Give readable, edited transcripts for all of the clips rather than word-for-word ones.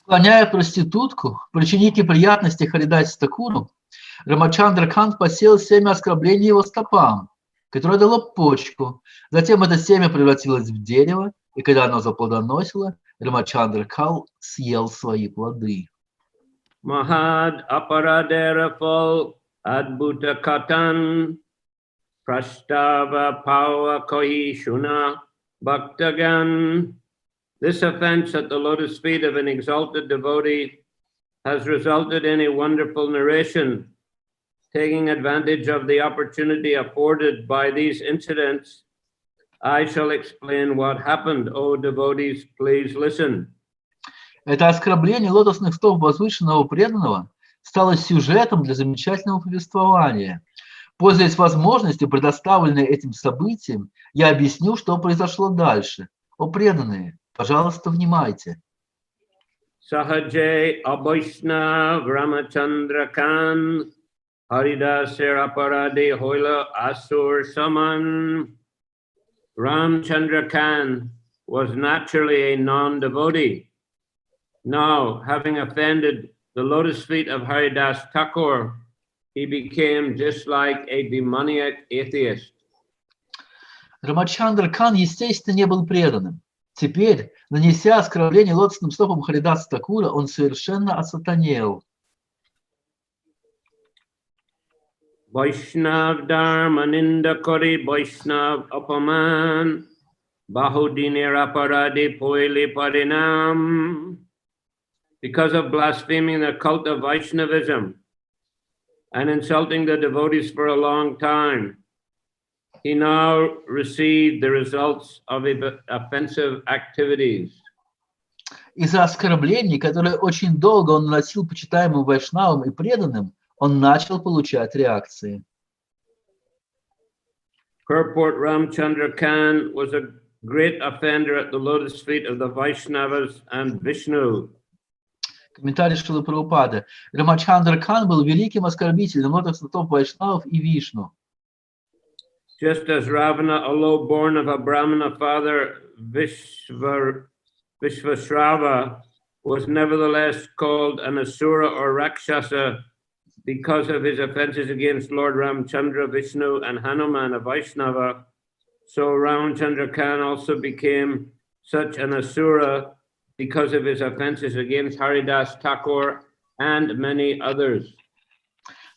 Склоняя проститутку, причинить неприятности Харидасе Такуру, Рамачандра Кант посеял семя оскорбления его стопам, которое дало почку. Затем это семя превратилось в дерево, и когда оно заплодоносило, Рамачандра Кал съел свои плоды. Mahad aparadera fal adbhuta katan prashtava pawa koi shuna bhaktagan. This offense at the lotus feet of an exalted devotee has resulted in a wonderful narration. Taking advantage of the opportunity afforded by these incidents, I shall explain what happened. O devotees, please listen. Это оскорбление лотосных стоп возвышенного преданного стало сюжетом для замечательного повествования. Пользуясь возможностью, предоставленной этим событием, я объясню, что произошло дальше. О преданные, пожалуйста, внимайте. Sahaje Abhaishnav Ramachandra Khan Haridasir Aparade Hoila Asur Saman. Ramchandra Khan was naturally a non-devotee. Now, having offended the lotus feet of Haridas Thakur, he became just like a demoniac atheist. Рамачандра Кан, естественно, не был преданным. Теперь, нанеся оскорбление лотосным стопам Харидаса Такура, он совершенно осатанел. Vaishnav Dharma Ninda Kori Vaishnav Apaman Bahudiner Aparade Poili Parinam. Because of blaspheming the cult of Vaishnavism and insulting the devotees for a long time, he now received the results of offensive activities. Из-за оскорблений, которые очень долго он наносил почитаемым вайшнавам и преданным, он начал получать реакции. Purport Ramchandra Khan was a great offender at the lotus feet of the Vaishnavas and Vishnu. Комментарий Шрилы Прабхупады. Рамачандра Кан был великим оскорбителем лотосных стоп вайшнавов и Вишну. Just as Ravana, although born of a Brahmana father, Vishvashrava, was nevertheless called an Asura or Rakshasa because of his offenses against Lord Ramchandra, Vishnu, and Hanuman, a Vaishnava, so Ramchandra Khan also became such an Asura because of his offenses against Haridas Thakur and many others.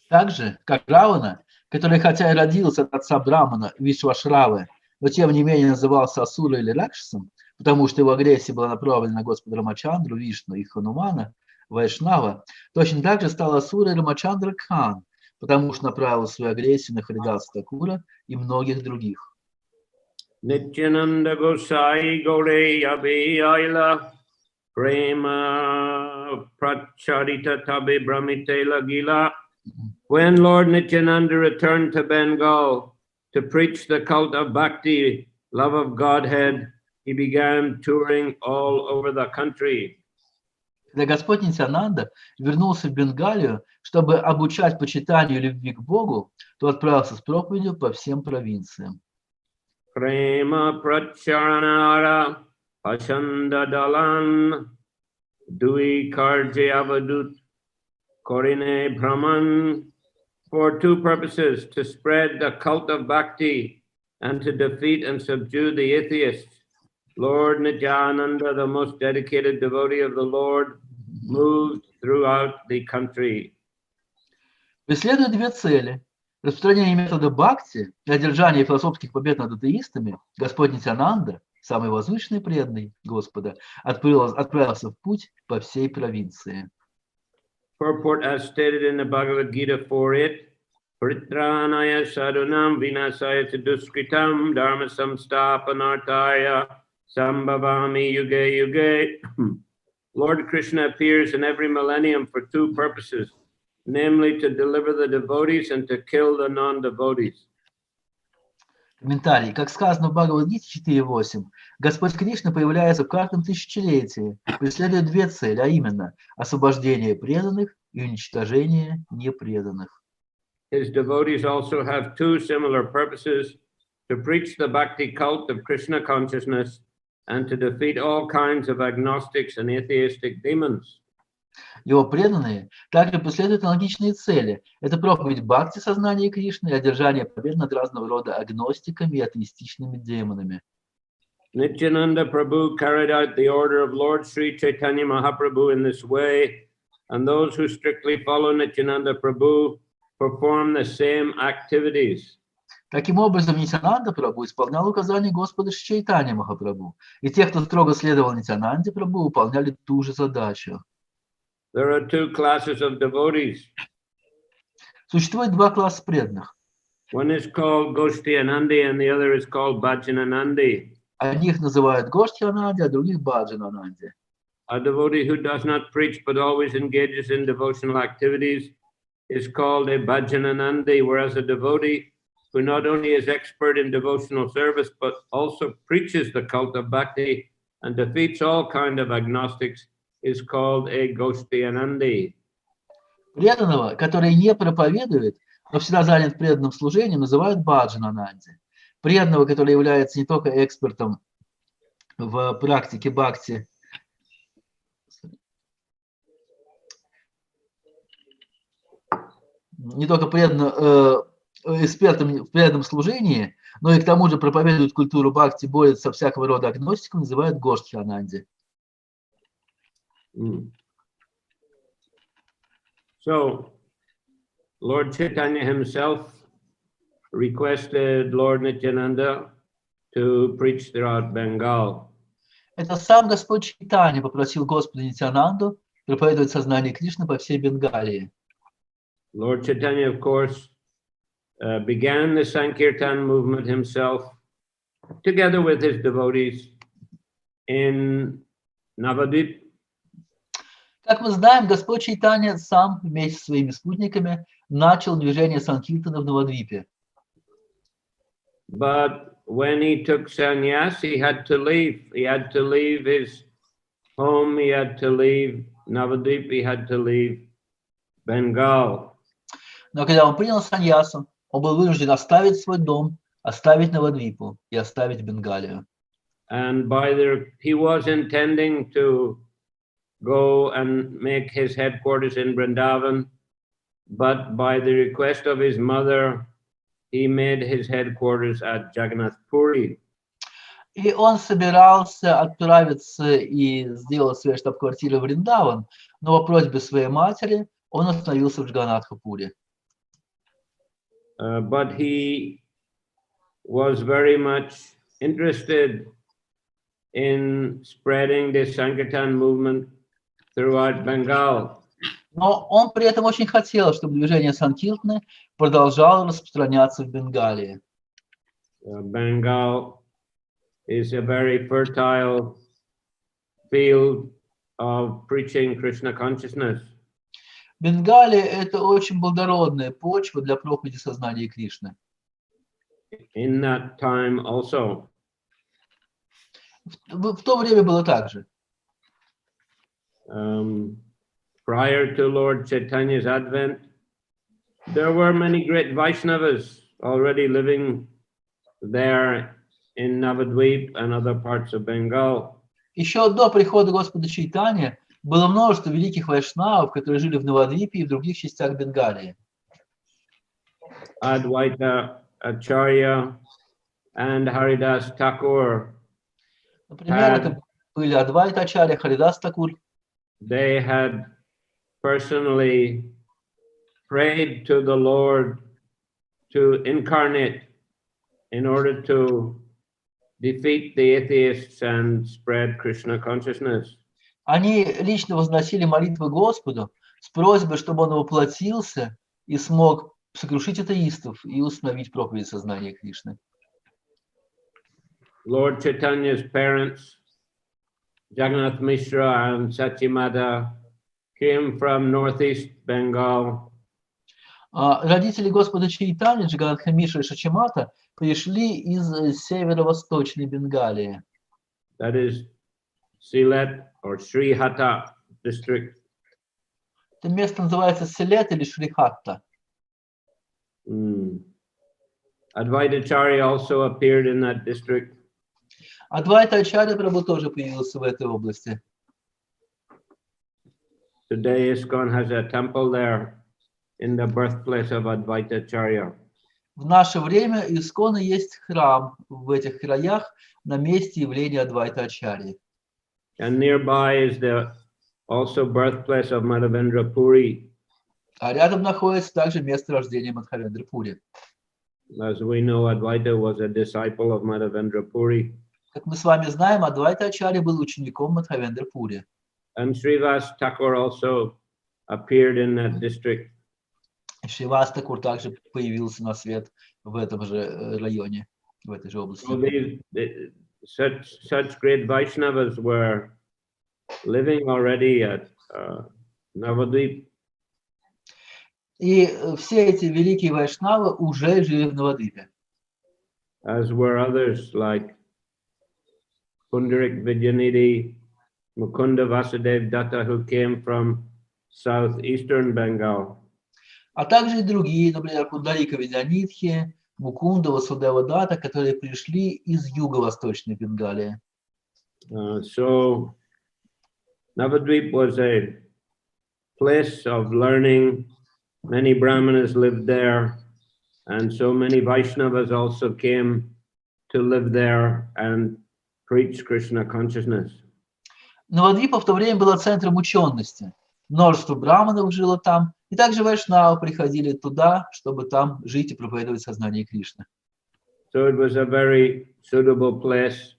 Так же, как Равана, который хотя и родился от отца Брахмана Вишвашравы, но тем не менее назывался Асурой или Ракшасом, потому что его агрессия была направлена на Господа Рамачандру, Вишну и Ханумана, Вайшнава, точно так же стал Асурой Рамачандра Кан, потому что направил свою агрессию на Харидаса Такура и многих других. Nityananda Gosai Gore Yabe Aila Prema Pracharita Tabe Brahmite Lagila. When Lord Nityananda returned to Bengal to preach the cult of Bhakti, love of Godhead, he began touring all over the country. Когда Господь Нитьянанда вернулся в Бенгалию, чтобы обучать почитанию любви к Богу, то отправился с проповедью по всем провинциям. Prema Pracharanara Pashanda Dalan Dui Karje Avadut Korine Brahman, for two purposes: to spread the cult of Bhakti and to defeat and subdue the atheists. Lord Nityananda, the most dedicated devotee of the Lord, moved throughout the country. Преследуя две цели: распространение метода бхакти и одержание философских побед над атеистами, Господь Нитьянанда, самый возвышенный преданный Господа, отправился в путь по всей провинции. Purport as stated in the Bhagavad Gita 4:8, Pritranaya sadunam vinasaya chaduskritam dharma samstapanartaya sambhavami yuge yuge. Lord Krishna appears in every millennium for two purposes, namely to deliver the devotees and to kill the non-devotees. Комментарий. Как сказано в Бхагавад-гите 4.8, Господь Кришна появляется в каждом тысячелетии, преследуя две цели, а именно освобождение преданных и уничтожение непреданных. His devotees also have two similar purposes: to preach the bhakti cult of Krishna consciousness and to defeat all kinds of agnostics and atheistic demons. Его преданные также преследуют аналогичные цели. Это проповедь бхакти сознания Кришны и одержание побед над разного рода агностиками и атеистичными демонами. Nityananda Prabhu carried out the order of Lord Sri Chaitanya Mahaprabhu in this way, and those who strictly follow Nityananda Prabhu perform the same activities. Таким образом, Нитянанда Прабху исполнял указания Господа Шри Чайтанья Махапрабху, и те, кто строго следовал Нитянанде Прабху, выполняли ту же задачу. There are two classes of devotees. Существует два класса преданных. One is called Goshtianandi and the other is called Bhajananandi. Одних называют Гоштхиананди, а других Баджанананди. A devotee who does not preach but always engages in devotional activities is called a Bhajananandi, whereas a devotee who not only is expert in devotional service but also preaches the cult of bhakti and defeats all kind of agnostics is called a Goshtianandi. Преданного, который не проповедует, но всегда занят преданным служением, называют Баджанананди. Преданного, который является не только экспертом в практике бхакти, не только экспертом в преданном служении, но и к тому же проповедует культуру бхакти, борется со всякого рода агностиком, называют Гоштхиананди. So, Lord Chaitanya himself requested Lord Nityananda to preach throughout Bengal. Это сам Господь Чайтанья попросил Господа Нитянанду проповедовать сознание Кришны по всей Бенгалии. Lord Chaitanya, of course, began the Sankirtan movement himself, together with his devotees, in Navadvip. Как мы знаем, Господь Чайтанья сам вместе со своими спутниками начал движение Санкиртана в Навадвипе. But when he took sannyas, he had to leave. He had to leave his home, he had to leave Navadvip, he had to leave Bengal. Но когда он принял саньясу, он был вынужден оставить свой дом, оставить Навадвипу и оставить Бенгалию. And he was intending to go and make his headquarters in Vrindavan, but by the request of his mother, he made his headquarters at Jagannath Puri. И он собирался отправиться и сделать свою штаб-квартиру в Вриндаван, но по просьбе своей матери он остановился в Джаганнатха-Пури. But he was very much interested in spreading the Sankirtan movement throughout Bengal. Но он при этом очень хотел, чтобы движение Санкиртаны продолжало распространяться в Бенгалии. Bengal is a very fertile field of preaching Krishna consciousness. Бенгалия – это очень плодородная почва для проповеди сознания Кришны. In that time also. В то время было так же. Prior to Lord Chaitanya's advent, there were many great Vaishnavas already living there in Navadvip and other parts of Bengal. Еще до прихода Господа Чайтаньи было множество великих вайшнавов, которые жили в Навадвипе и в других частях Бенгалии. Advaita Acharya and Haridas Thakur. Например, это были Адвайта Ачарья, Харидас Такур. They had personally prayed to the Lord to incarnate in order to defeat the atheists and spread Krishna consciousness. Они лично возносили молитвы Господу с просьбой, чтобы он воплотился и смог сокрушить атеистов и установить проповедь сознания Кришны. Lord Chaitanya's parents, Jagannath Mishra and Sachimata, came from northeast Bengal. Родители Господа Чайтаньи, Джаганатха Мишра и Шачимата, пришли из северо-восточной Бенгалии. That is Sylhet or Srihata district. Это место называется Силет или Шрихатта. Advaita Acharya also appeared in that district. Адвайта Ачарья Прабху тоже появился в этой области. Today ISKCON has a temple there in the birthplace of Advaita Acharya. В наше время у Искона есть храм в этих краях на месте явления Адвайта Ачарьи. And nearby is the also birthplace of Madhavendra Puri. А рядом находится также место рождения Мадхавендры Пури. As we know, Advaita was a disciple of Madhavendra Puri. Как мы с вами знаем, Адвайта Ачарья был учеником Мадхавендры Пури. And Srivas Thakur also appeared in that district. Шривас Такур также появился на свет в этом же районе, в этой же области. So such great Vaishnavas were living already at Navadvip. И все эти великие вайшнавы уже жили в Навадвипе. As were others like Pundarik Vidyanidhi, Mukunda Vasudev Datta, who came from southeastern Bengal. А также и другие, например, Пундарика Видянидхи, Мукунда, Васудева Датта, которые пришли из юго-восточной Бенгалии. So Navadvip was a place of learning. Many Brahmanas lived there, and so many Vaishnavas also came to live there and preach Krishna consciousness. Навадвипа в то время было центром учености. Множество браманов жило там, и также вайшнавы приходили туда, чтобы там жить и проповедовать сознание Кришны. So it was a very suitable place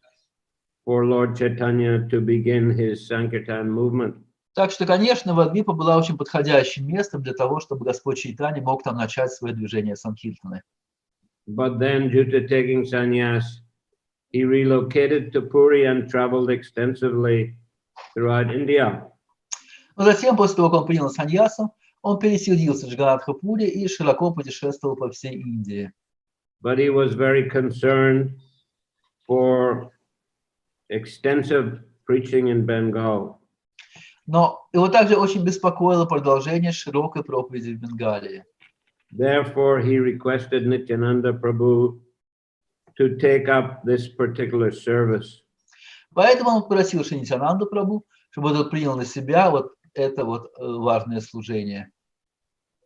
for Lord Chaitanya to begin his Sankirtan movement. Так что, конечно, Навадвипа была очень подходящим местом для того, чтобы Господь Чайтанья мог там начать свое движение Санкиртаны. But then, due to taking sannyas, he relocated to Puri and traveled extensively throughout India. Но затем, после того, как он принял саньясу, он переселился в Джаганатхапуре и широко путешествовал по всей Индии. But he was very concerned for extensive preaching in Bengal. Но его также очень беспокоило продолжение широкой проповеди в Бенгалии. Therefore, he requested Nityananda Prabhu to take up this particular service. Поэтому он попросил Шри Нитьянанду Прабху, чтобы он принял на себя вот это вот важное служение.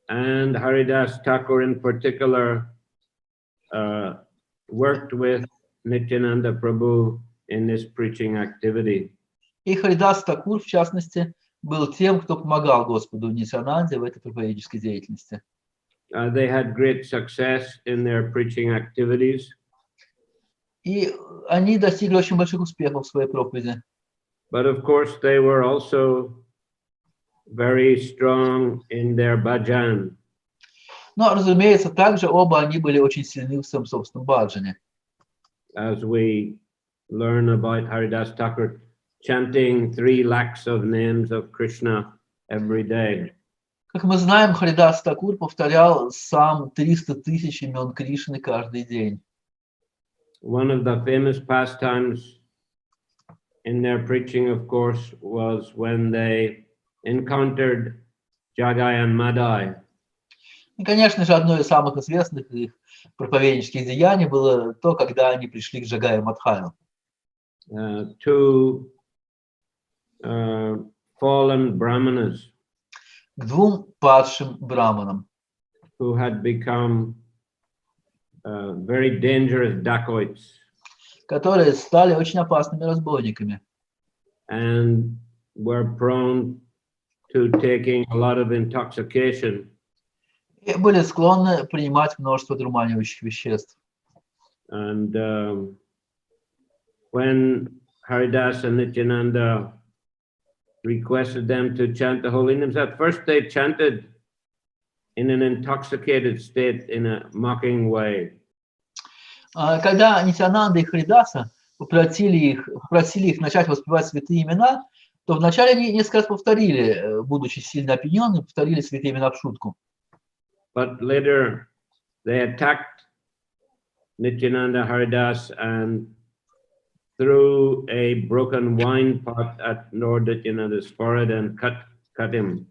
And Haridas Thakur in particular worked with Nityananda Prabhu in this preaching activity. И Харидас Такур, в частности, был тем, кто помогал Господу Нитьянанде в этой проповеднической деятельности. They had great success in their preaching activities. И они достигли очень больших успехов в своей проповеди. But of course, they were also very strong in their bhajan. Но, разумеется, также оба они были очень сильны в своем собственном баджане. As we learn about Haridas Thakur chanting 3 lakhs of names of Krishna every day. Как мы знаем, Харидас Такур повторял сам 300 тысяч имен Кришны каждый день. One of the famous pastimes in their preaching, of course, was when they encountered Jagai and Madai. И, конечно же, одно из самых известных их проповеднических деяний было то, когда они пришли к Джагаю Мадхаю. Two fallen brahmanas К двум падшим браманам, who had become very dangerous dacoits которые стали очень опасными разбойниками and were prone to taking a lot of intoxication. и были склонны принимать множество дурманивающих веществ. And when Haridas and Nityananda requested them to chant the holy names, at first they chanted in an intoxicated state in a mocking way. Когда Нитьянанда и Харидаса попросили их начать воспевать святые имена, то вначале они несколько раз повторили, будучи сильно опьяненными, повторили святые имена в шутку. But later they attacked Nityananda Haridas and threw a broken wine pot at Lord Nityananda's forehead and cut him.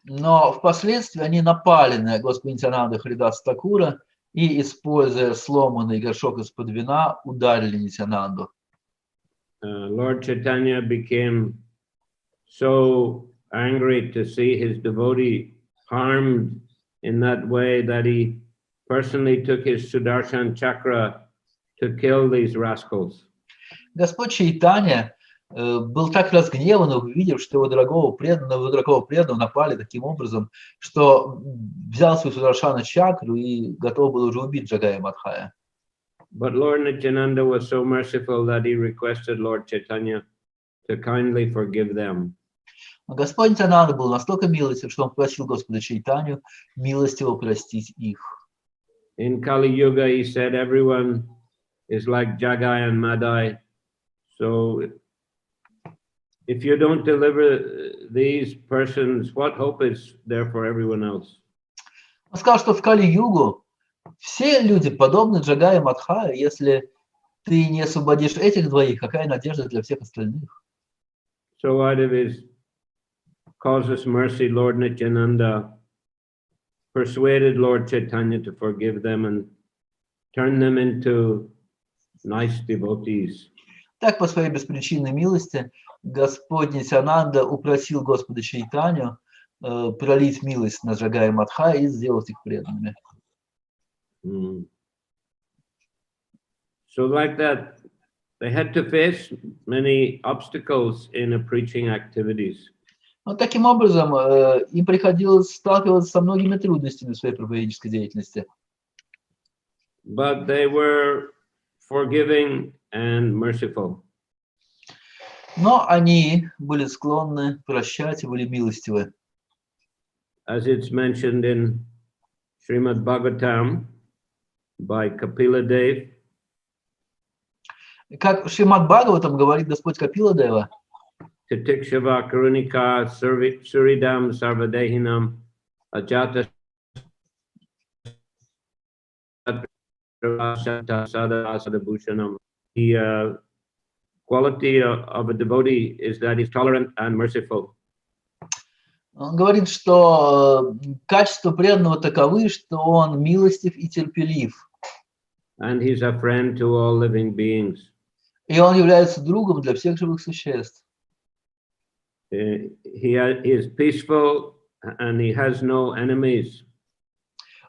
Но впоследствии они напали на Господа Нитьянанду и Харидаса Такура и, используя сломанный горшок из-под вина, ударили Нитьянанду. Lord Chaitanya became so angry to see his devotee harmed in that way that he personally took his Sudarshan chakra to kill these rascals. Господь Чайтанья был так разгневан, увидев, что его дорогого преданного напали таким образом, что взял свою Сударшана чакру и готов был уже убить Джагая Мадхая. But Lord Nityananda was so merciful that he requested Lord Chaitanya to kindly forgive them. Господь Нитянанда был настолько милостив, что он просил Господа Чайтанью милостиво простить их. In Kali Yuga, he said, everyone is like Jagai and Madai. So if you don't deliver these persons, what hope is there for everyone else? Он сказал, что в Кали-югу все люди подобны Джагаю и Мадхаю. Если ты не освободишь этих двоих, какая надежда для всех остальных? So out of his causeless mercy, Lord Nityananda persuaded Lord Chaitanya to forgive them and turn them into nice devotees. Так, по своей беспричинной милости, Господь Нитянанда упросил Господа Чайтанью пролить милость на Джагая и Мадхая и сделать их преданными. So like that, they had to face many obstacles in a preaching activities. Вот таким образом, им приходилось сталкиваться со многими трудностями в своей проповеднической деятельности. But they were forgiving and merciful. Но они были склонны прощать и были милостивы. As it's mentioned in Srimad Bhagavatam by Kapila Dev. Как в Шримад Бхагаватам говорит Господь Капила Дева, Titikshava Karunika Suridam Sarvadehinam Ajata Sadabhushanam. The quality of a devotee is that he's tolerant and merciful. он говорит, что качества преданного таковы, что он милостив и терпелив. And he's a friend to all living beings. И он является другом для всех живых существ. He is peaceful and he has no enemies.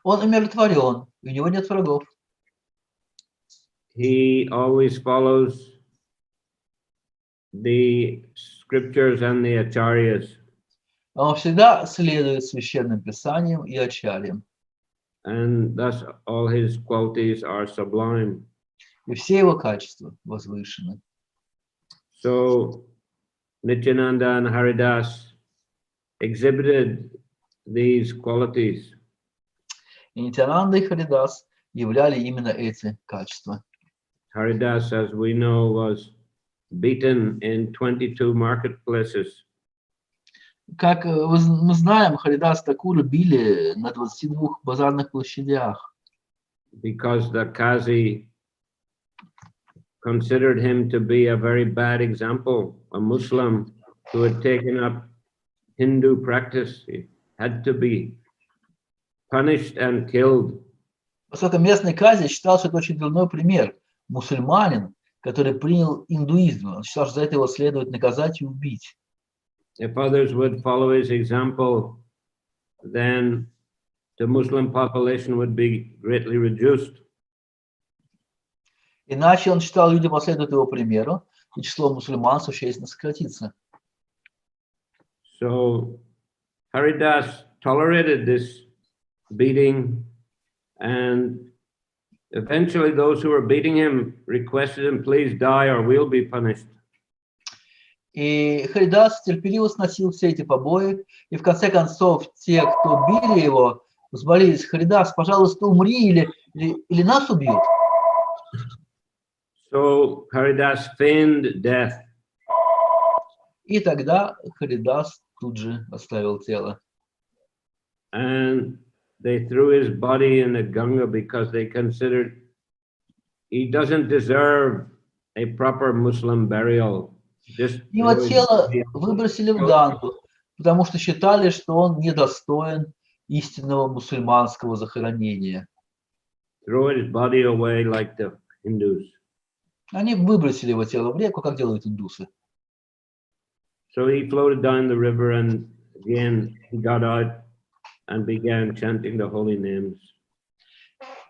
Он умиротворен, у него нет врагов. He always follows the scriptures and the acharyas. Он всегда следует священным писаниям и ачарьям. And thus all his qualities are sublime. И все его качества возвышены. So Nityananda and Haridas exhibited these qualities. И Нитянанда и Харидас являли именно эти качества. Haridas, as we know, was beaten in 22 marketplaces. Как мы знаем, Харидас Такура били на 22 базарных площадях. Because the Qazi considered him to be a very bad example, a Muslim who had taken up Hindu practice. He had to be punished and killed. Поскольку местный Кази считал, что это очень дурной пример. Мусульманин, который принял индуизм, он считал, что за это его следует наказать и убить. If others would follow his example, then the Muslim population would be greatly reduced. Иначе он считал, люди последуют его примеру, и число мусульман существенно сократится. So Haridas tolerated this beating, and eventually those who were beating him requested him, please die or we'll be punished. И Харидас терпеливо сносил все эти побои, и в конце концов те, кто били его, взмолились: Харидас, пожалуйста, умри, или нас убьют. So Haridas feigned death. И тогда Харидас тут же оставил тело. And they threw his body in the Ganga because they considered he doesn't deserve a proper Muslim burial. Его тело выбросили в Гангу, потому что считали, что он недостоин истинного мусульманского захоронения. Throw his body away like the Hindus. Они выбросили его тело в реку, как делают индусы. So he floated down the river and Again, he got out and began chanting the holy names.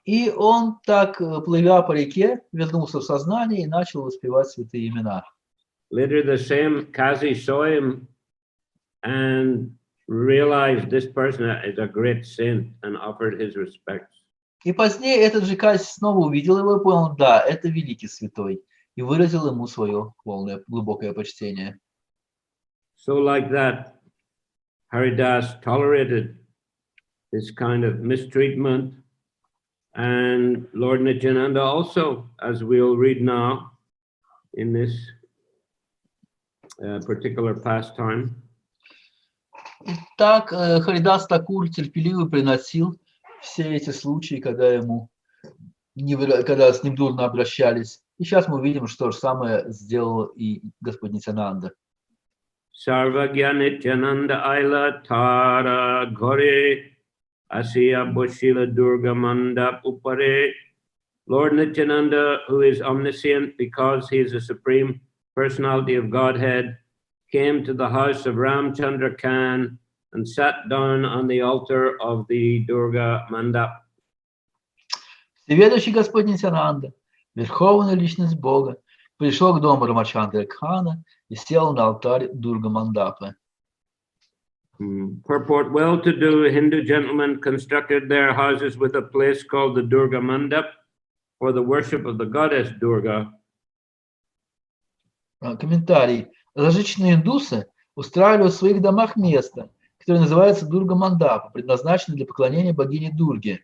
И он так, плывя по реке, вернулся в сознание и начал воспевать святые имена. Later, the same Kazi saw him and realized this person is a great saint and offered his respects. И позднее этот же Кази снова увидел его и понял, да, это великий святой, и выразил ему свое полное, глубокое почтение. So like that, Haridas tolerated this kind of mistreatment, and Lord Nityananda also, as we'll read now in this particular pastime. Так Харидас Такур терпеливо приносил все эти случаи, когда когда с ним дурно обращались. И сейчас мы видим, что же самое сделал и Господь Нитянанда. Sarvagya Nityananda Aila Tara Ghore Asiya Boshila Durga Mandap Upare. Lord Nityananda, who is omniscient because he is the supreme personality of Godhead, came to the house of Ramchandra Khan and sat down on the altar of the Durga Mandap. Всеведущий Господь Нитянанда, верховная личность Бога, пришел к дому Рамачандры Кхана и сел на алтарь Дурга Мандапы. Purport: well-to-do Hindu gentlemen constructed their houses with a place called the Durga Mandap for the worship of the goddess Durga. Комментарий. Зажиточные индусы устраивали в своих домах место, которое называется Дурга Мандапа, предназначенное для поклонения богине Дурге.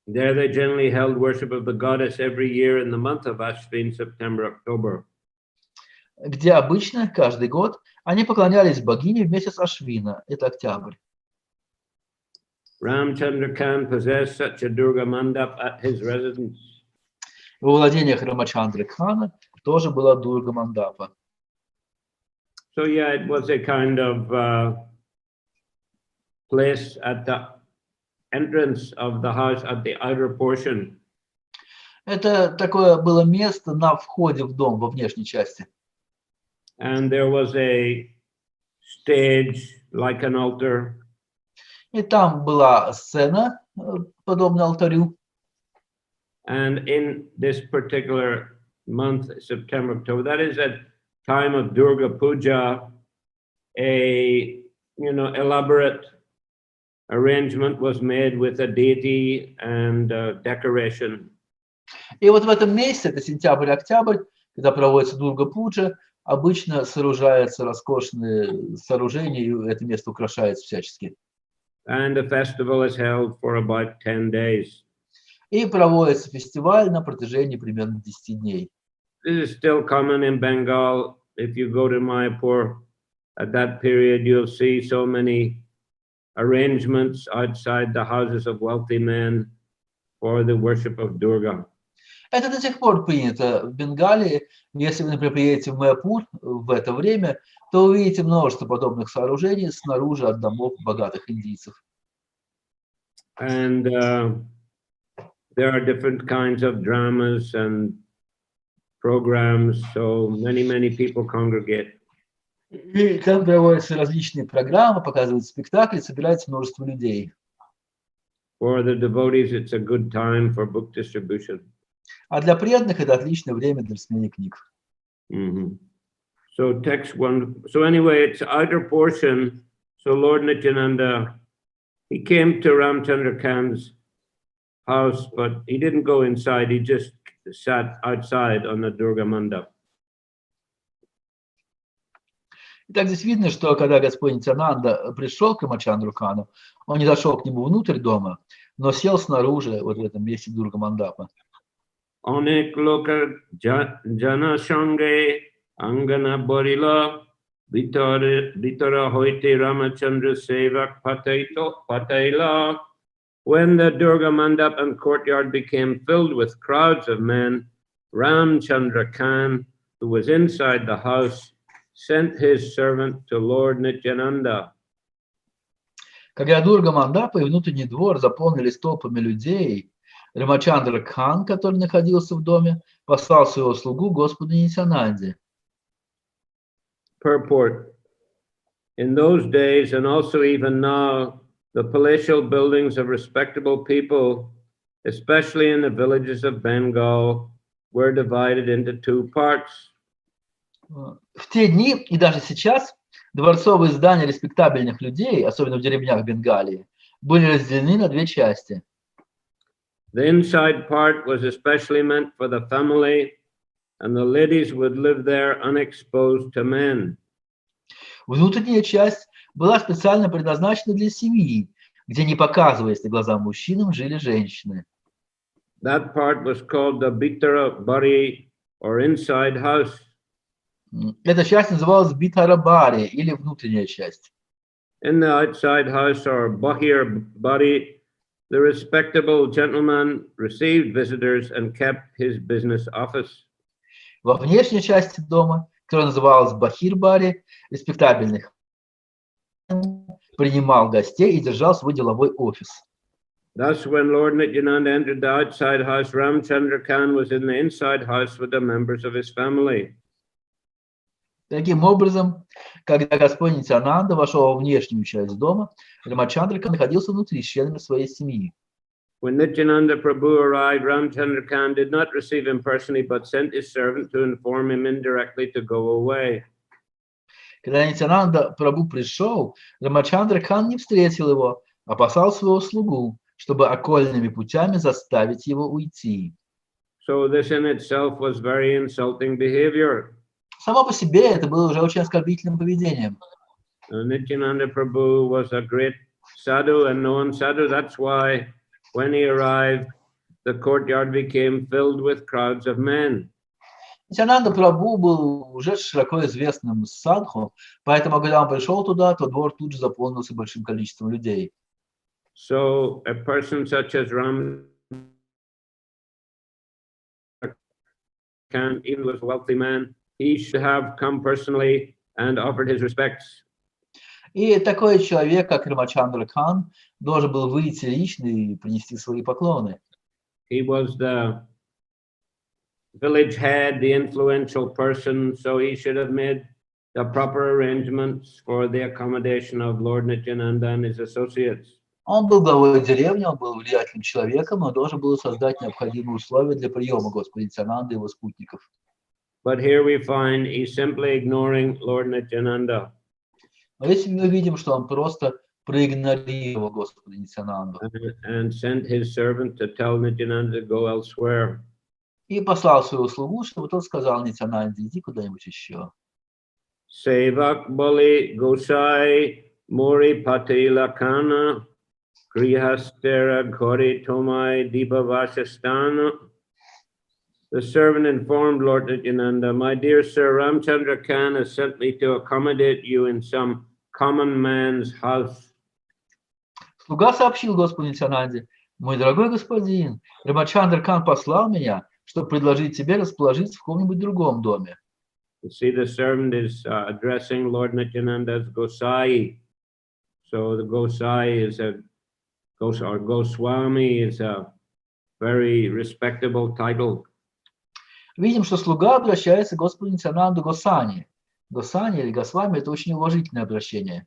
There they generally held worship of the goddess every year in the month of Ashvin, September, October. Где обычно каждый год они поклонялись богине в месяц Ашвина, это октябрь. Ramchandra Khan possessed such a Durga Mandap at his residence. Во владениях Рамачандры Кхана тоже была Дурга Мандапа. So yeah, it was a kind of place at the entrance of the house at the outer portion. Это такое было место на входе в дом, во внешней части. And there was a stage like an altar. И там была сцена, подобная алтарю. And in this particular month, September, October, that is at time of Durga Puja, a elaborate arrangement was made with a deity and decoration. И вот в этом месяце, это сентябрь-октябрь, когда проводится Дурга Пуджа, обычно сооружаются роскошные сооружения, и это место украшается всячески. And the festival is held for about 10 days. И проводится фестиваль на протяжении примерно 10 дней. This is still common in Bengal. If you go to Mayapur at that period, you'll see so many arrangements outside the houses of wealthy men for the worship of Durga. Это до сих пор принято в Бенгалии. Если вы, например, приедете в Майяпур в это время, то увидите множество подобных сооружений снаружи от домов богатых индийцев. And there are different kinds of dramas and programs, so many people congregate. И там проводятся различные программы, показывают спектакли, собирается множество людей. For the devotees, it's a good time for book distribution. А для преданных это отличное время для рассмотрения книг. So text one. So anyway, it's outer portion. So Lord Nityananda, he came to Ramchandra Khan's house, but he didn't go inside. He just sat outside on the Durga Mandap. Итак, здесь видно, что когда Господь Нитянанда пришел к Рамачандру Кхану, он не зашел к нему внутрь дома, но сел снаружи, вот в этом месте Дурга Мандапа. Anek loka jana shange angana borila vitara hoite Ramachandra sevak pataila. When the Durga Mandap and courtyard became filled with crowds of men, Ramchandra Khan, who was inside the house, sent his servant to Lord Nityananda. Когда Дурга Мандапа и внутренний двор заполнились толпами людей, Рамачандра Кхан, который находился в доме, послал своего слугу Господу Нитянанде. Purport: In those days, and also even now, the palatial buildings of respectable people, especially in the villages of Bengal, were divided into two parts. В те дни и даже сейчас дворцовые здания респектабельных людей, особенно в деревнях Бенгалии, были разделены на две части. The inside part was especially meant for the family, and the ladies would live there unexposed to men. Внутренняя часть была специально предназначена для семьи, где, не показываясь на глаза мужчинам, жили женщины. That part was called the Bitara Bari, or inside house. Эта часть называлась Битарабари, или внутренняя часть. In the outside house, or Bahir Bari, the respectable gentleman received visitors and kept his business office. Во внешней части дома, которая называлась Бахир-Бари, респектабельных, принимал гостей и держал свой деловой офис. Thus, when Lord Nityananda entered the outside house, Ramchandra Khan was in the inside house with the members of his family. Таким образом, когда Господь Нитьянанда вошел во внешнюю часть дома, Рамачандрака находился внутри с членами своей семьи. When Nityananda Prabhu arrived, Ramchandra Khan did not receive him personally, but sent his servant to inform him indirectly to go away. Когда Нитьянанда Прабху пришел, Рамачандра Кан не встретил его, а послал своего слугу, чтобы окольными путями заставить его уйти. So this in itself was very insulting behavior. Само по себе это было уже очень оскорбительным поведением. Nityananda Prabhu was a great sadhu and known sadhu. That's why when he arrived, the courtyard became filled with crowds of men. Нитьянанда Прабху был уже широко известным садху, поэтому, когда он пришел туда, то двор тут же заполнился большим количеством людей. So a person such as Ram Khan, even was a wealthy man, he should have come personally and offered his respects. И такой человек, как Рамачандра Кан, должен был выйти лично и принести свои поклоны. He was the village head, the influential person, so he should have made the proper arrangements for the accommodation of Lord Nityananda and his associates. Он был главой деревни, он был влиятельным человеком, но должен был создать необходимые условия для приема Господа Нитьянанды и его спутников. But here we find he's simply ignoring Lord Nityananda. Но если мы видим, что он просто проигнорировал Господа Нитьянанду and sent his servant to tell Nityananda to go elsewhere. и послал своего слугу, чтобы тот сказал Нитьянанде, иди куда-нибудь еще. Sevak Bali Gosai Mori Patila Kana Grihastera Ghori Tomai Dibavashastana. The servant informed Lord Nityananda, my dear sir, Ramchandra Khan has sent me to accommodate you in some common man's house. Слуга сообщил Господу Нитьянанде, мой дорогой господин, Рамачандра Кан послал меня, чтобы предложить тебе расположиться в каком-нибудь другом доме. You see, the servant is addressing Lord Nityananda as Gosai. So the Gosai is or Goswami is a very respectable title. Видим, что слуга обращается к Господу Нитьянанду Госани. Госани или Госвами – это очень уважительное обращение.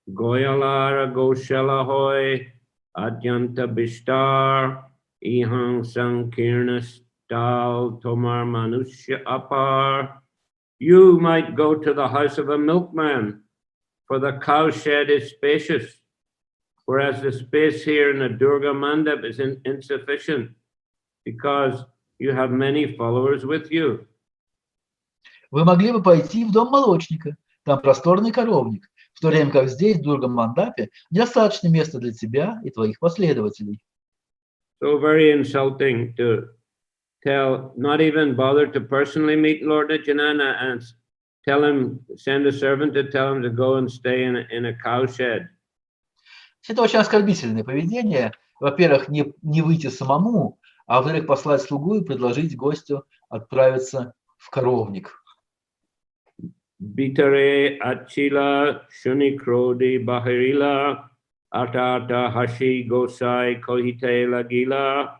Goyalara Goshala Hoy Adyanta Bishtar Ihang Sankirnas Dal Tomar Manusya Apar. You might go to the house of a milkman, for the cowshed is spacious, whereas the space here in the Durga Mandap is insufficient, because you have many followers with you. Вы могли бы пойти в дом молочника, там просторный коровник, в то время как здесь, в Дурга-Мандапе, недостаточно места для тебя и твоих последователей. So very insulting to tell, not even bother to personally meet Lord Nityananda and tell him, send a servant to tell him to go and stay in a cowshed. Это очень оскорбительное поведение. Во-первых, не выйти самому, а во-вторых, послать слугу и предложить гостю отправиться в коровник. Bitare achila shunikrodi bahirila atata hashi gosai kohite lagila.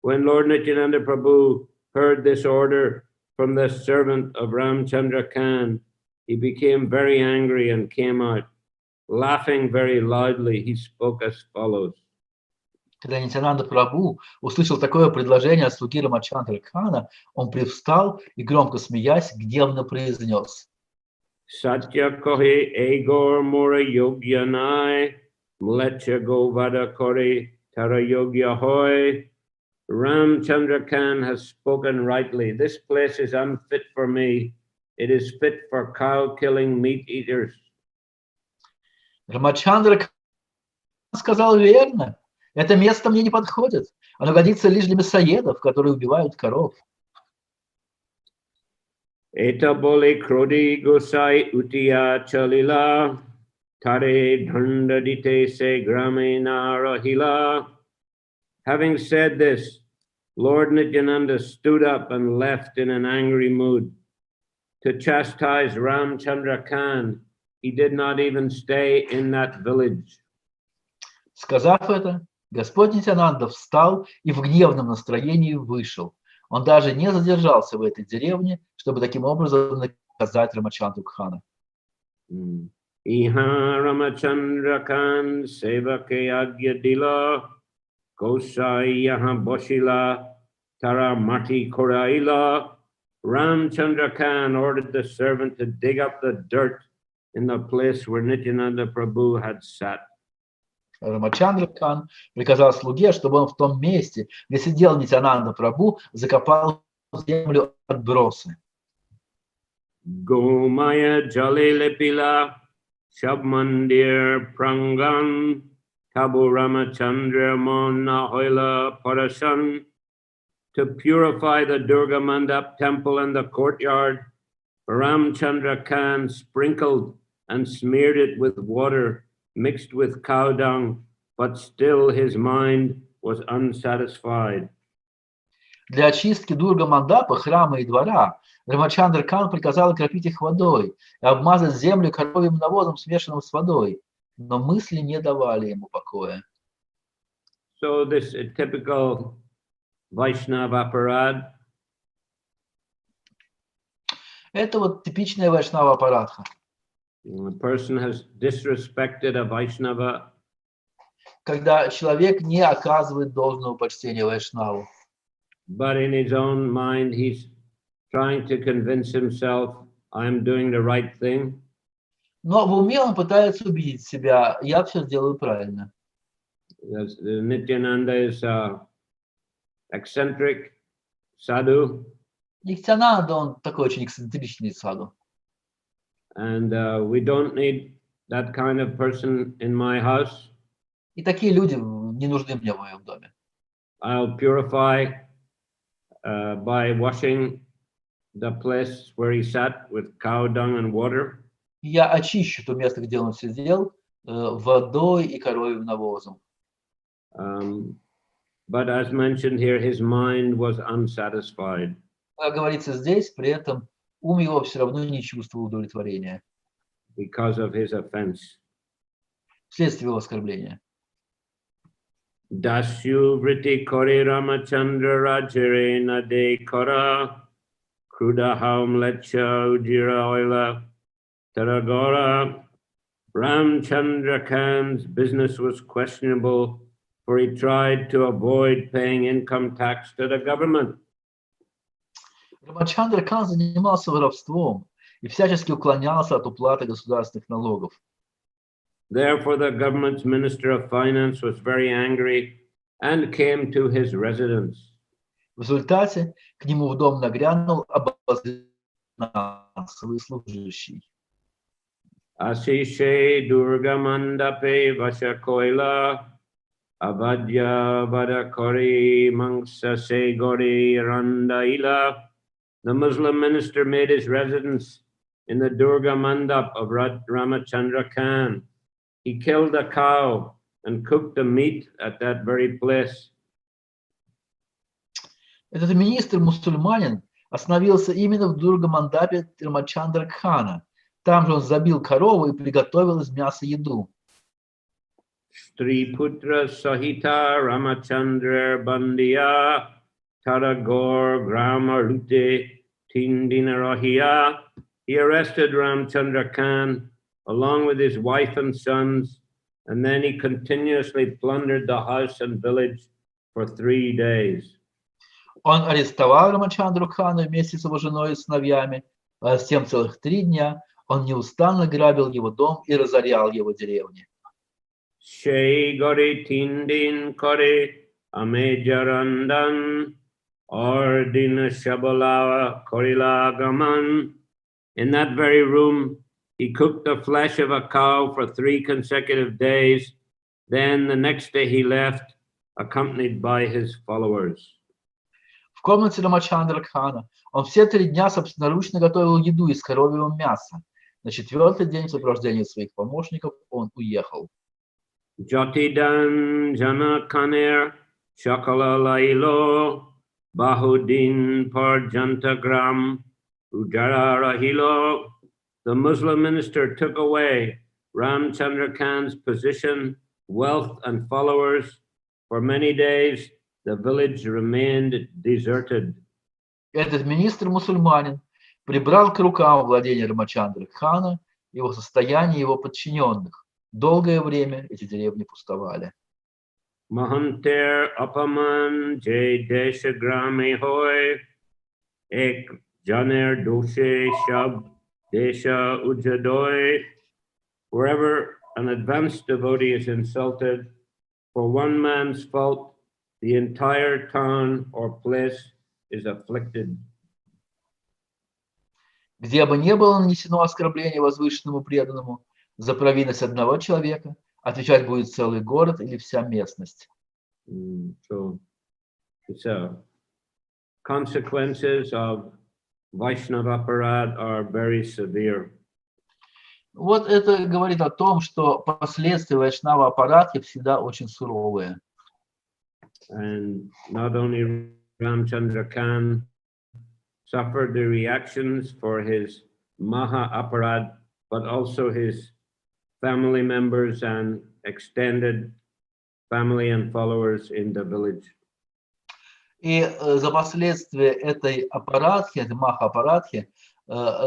When Lord Nityananda Prabhu heard this order from the servant of Ramchandra Khan, he became very angry and came out. Laughing very loudly, he spoke as follows. Когда Нитьянанда Прабху услышал такое предложение от слуги Рамачандры Кхана, он привстал и, громко смеясь, гневно произнес: Satya kohe egor mora yogya nai, mlecha govada kore tara yogya hoy. Ramchandra Khan has spoken rightly. This place is unfit for me. It is fit for cow-killing meat-eaters. Рамачандра Кхан сказал верно. Это место мне не подходит. Оно годится лишь для мясоедов, которые убивают коров. Eta bole krodi gosai utiya chalila, tare dhanda dite se grame narahila. Having said this, Lord Nityananda stood up and left in an angry mood. To chastise Ramchandra Khan, he did not even stay in that village. Сказав это, Господь Нитьянанда встал и в гневном настроении вышел. Он даже не задержался в этой деревне, чтобы таким образом наказать Рамачандру Кхана. Iha Ramachandra Khan sevake agya dila, Gosai yaha boshila, tara mati koraila. Ramchandra Khan ordered the servant to dig up the dirt in the place where Nityananda Prabhu had sat. Рамачандра Кхан приказал слуге, чтобы он в том месте, где сидел Нитьянанда Прабху, закопал в землю отбросы. Gomaya jale lepila, shabmandir prangan, tabu Ramachandra mona hoila parashan. To purify the Durga Mandap temple and the courtyard, Ramchandra Khan sprinkled and smeared it with water mixed with cow dung, but still his mind was unsatisfied. Для очистки Дурга-мандапа, храма и двора, Рамачандра Кхан приказал окропить их водой и обмазать землю коровьим навозом, смешанным с водой, но мысли не давали ему покоя. So this is typical Vaishnava parad. Это вот типичная вайшнава аппаратха. A person has disrespected a Vaishnava, Когда человек не оказывает должного почтения вайшнаву, but in his own mind he's trying to convince himself, I'm doing the right thing. но в уме он пытается убедить себя: я все сделаю правильно. Nityananda is eccentric sadhu, Нитьянанда, он такой очень эксцентричный саду. and we don't need that kind of person in my house. И такие люди не нужны мне в моем доме. I'll purify by washing the place where he sat with cow dung and water. Я очищу то место, где он сидел, водой и коровьим навозом. But as mentioned here, his mind was unsatisfied. Как говорится здесь, при этом ум его все равно не чувствовал удовлетворения Because of his offense. вследствие его оскорбления. Dasyu vriti kore Ramachandra rajere nade kora, kruda haum lecha ujira oila taragora. Ramchandra Khan's business was questionable, for he tried to avoid paying income tax to the government. Рамачандра Кхан занимался воровством и всячески уклонялся от уплаты государственных налогов. Therefore, the government's minister of finance was very angry and came to his residence. В результате к нему в дом нагрянул финансовый служащий. Asishe Durga Mandape Vashakoila Avadya Vadakori Mangsase Gori Randaila. The Muslim minister made his residence in the Durga Mandap of Ramachandra Khan. He killed a cow and cooked the meat at that very place. Этот министр-мусульманин остановился именно в Дурга-мандапе Рамачандра Кхана. Там же он забил корову и приготовил из мяса еду. Stri Putra Sahita Ramachandra Bandiya Taragor Grama Rute Tindinarahia. he arrested Ramchandra Khan along with his wife and sons, and then he continuously plundered the house and village for 3 days. Он арестовал Рамачандру Хана вместе с его женой и сыновьями, а затем целых 3 дня он неустанно грабил его дом и разорял его деревни. Shei gori tindin kore amejarandan ordina shabalawa korila gaman. In that very room, he cooked the flesh of a cow for 3 consecutive days. Then the next day he left, accompanied by his followers. В комнате Рамачандра Хана он все 3 дня собственноручно готовил еду из коровьего мяса. На 4-й день в сопровождении своих помощников он уехал. Jatidan jana kaner shakala lailo bahudin parjantagram ujara rahilo. The Muslim minister took away Ramchandra Khan's position, wealth, and followers. For many days, the village remained deserted. Этот министр-мусульманин прибрал к рукам владения Рамачандры Хана, его состояние и его подчиненных. Долгое время эти деревни пустовали. Mahanter apaman jay desha grami hoy ek janer doshe shab desha ujadoy. Wherever an advanced devotee is insulted, for one man's fault, the entire town or place is afflicted. Где бы ни было нанесено оскорбление возвышенному преданному, за провинность одного человека отвечать будет целый город или вся местность. So it's consequences of Vaishnava aparad are very severe. Вот это говорит о том, что последствия вайшнава аппаратки всегда очень суровые. And not only Ramchandra Khan suffered the reactions for his Maha Aparad, but also his family members and extended family and followers in the village. И за последствия этой аппаратки, этой маха-аппаратки,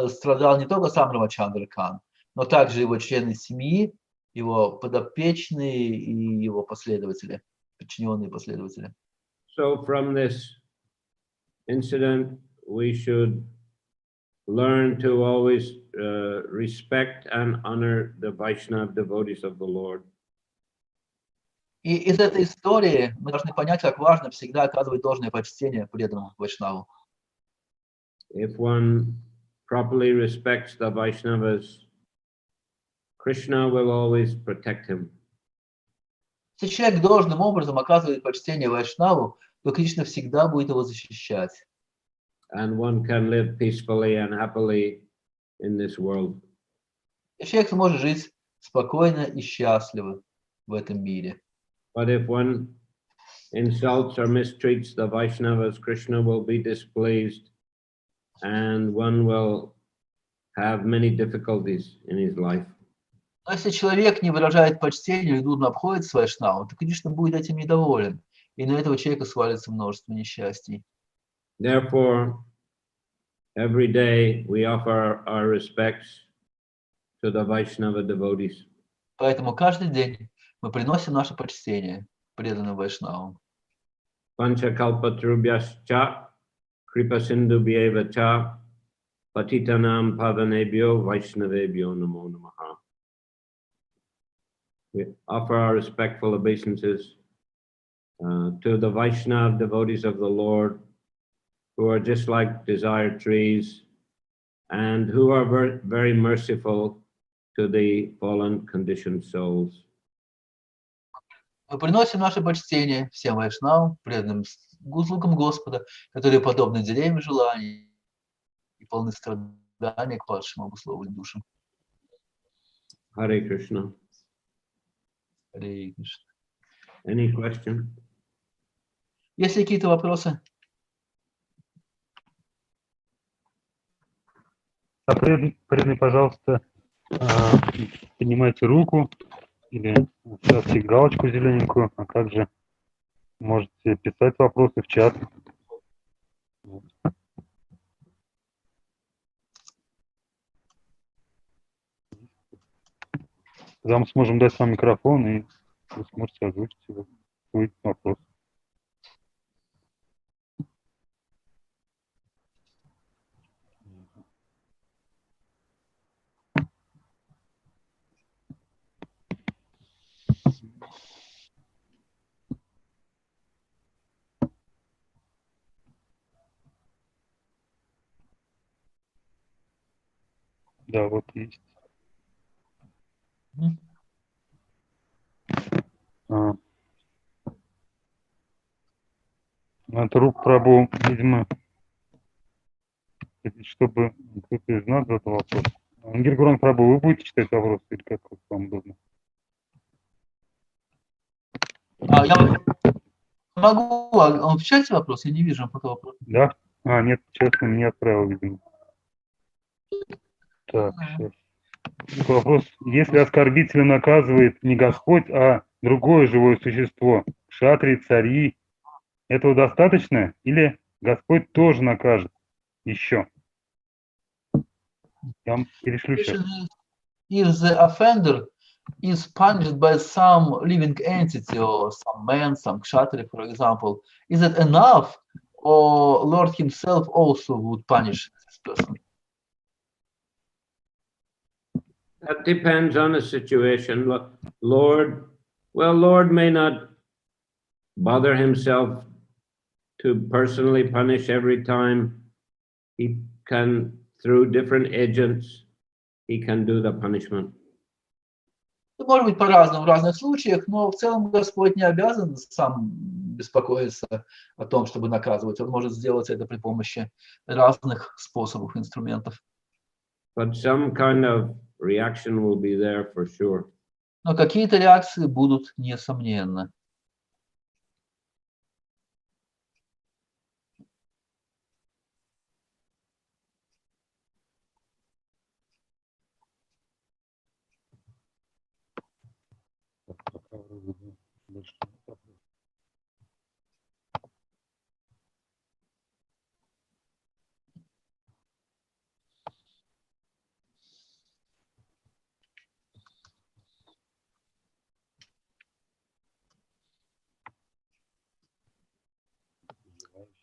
страдал не только сам Рамачандра Кхан, но также его члены семьи, его подопечные и его последователи, подчиненные последователи. So from this incident, we should learn to always respect and honor the Vaishnava devotees of the Lord. И из этой истории мы должны понять, как важно всегда оказывать должное почтение преданному вайшнаву. If one properly respects the Vaishnavas, Krishna will always protect him. Если человек должным образом оказывает почтение вайшнаву, то Кришна всегда будет его защищать. And one can live peacefully and happily in this world. И человек сможет жить спокойно и счастливо в этом мире. But if one insults or mistreats the Vaishnavas, Krishna will be displeased and one will have many difficulties in his life. Но если человек не выражает почтения и дурно обходится вайшнаву, то Кришна будет этим недоволен, и на этого человека свалится множество несчастий. Therefore, every day we offer our respects to the Vaishnava devotees. Поэтому каждый день мы приносим наше почтение преданным вайшнавам. Panchakalpatrubhyascha kripasindubhyeva cha patitanam pavanebhyo vaishnavebhyo namo namaha. We offer our respectful obeisances to the Vaishnava devotees of the Lord, who are just like desired trees and who are very merciful to the fallen conditioned souls. Мы приносим наше почтение всем вайшнавам, преданным слугам Господа, которые подобны деревьям желаний и полны страдания к падшим обусловленным душам. Харе Кришна. Харе Кришна. Any question? Есть ли какие-то вопросы? Преданный, пожалуйста, поднимайте руку или ставьте галочку зелененькую, а также можете писать вопросы в чат. Тогда мы сможем дать вам микрофон, и вы сможете озвучить свой вопрос. Да, вот есть. Это рук Прабху, видимо, чтобы кто-то из нас задал вопрос. Ангиргуран Прабху, вы будете читать вопрос или как вам удобно? Я могу отвечать вопрос? Я не вижу пока вопрос. Да? Нет, честно, не отправил, видимо. Так, сейчас. Такой вопрос. Если оскорбителя наказывает не Господь, а другое живое существо, кшатри, цари, этого достаточно? Или Господь тоже накажет еще? Я вам перешлю сейчас. If the offender is punished by some living entity or some man, some kshatri, for example, is it enough, or Lord himself also would punish this person? That depends on the situation. Lord may not bother himself to personally punish every time. He can, through different agents, he can do the punishment. Может быть по-разному в разных случаях, но в целом Господь не обязан сам беспокоиться о том, чтобы наказывать. Он может сделать это при помощи разных способов, инструментов. But some kind of reaction will be there for sure. Но какие-то реакции будут, несомненно.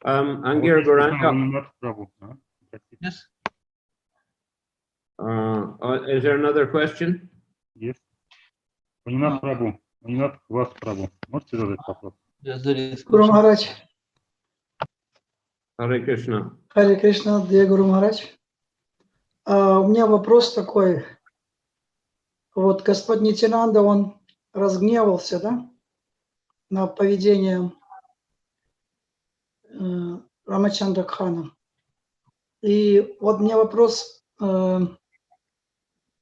Angir Goranga. Yes. Is there another question? Yes. Ванинат Прабху. Ванинат вас Прабху. Можете задать вопрос? Гуру Махарадж. Харе Кришна. Харе Кришна, Дья Гуру Махарадж. У меня вопрос такой. Вот Господь Нитянанда, он разгневался, да, на поведение Рамачандра Хана. И вот у меня вопрос.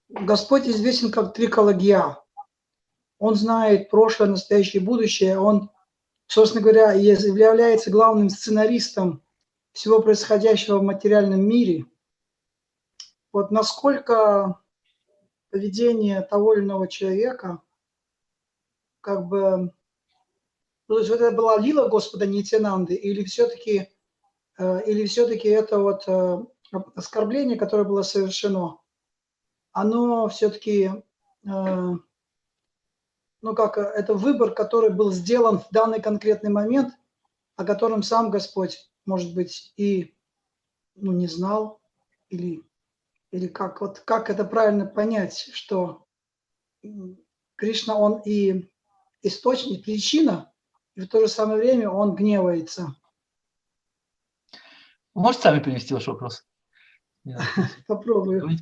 Господь известен как Трикалагья. Он знает прошлое, настоящее и будущее. Он, собственно говоря, является главным сценаристом всего происходящего в материальном мире. Вот насколько поведение того или иного человека, как бы, то есть это была лила Господа Нитянанды, или все-таки это вот оскорбление, которое было совершено, оно все-таки, это выбор, который был сделан в данный конкретный момент, о котором сам Господь, может быть, и не знал, или как это правильно понять, что Кришна, он и источник, причина, и в то же самое время он гневается. Вы можете сами перевести ваш вопрос? Попробую.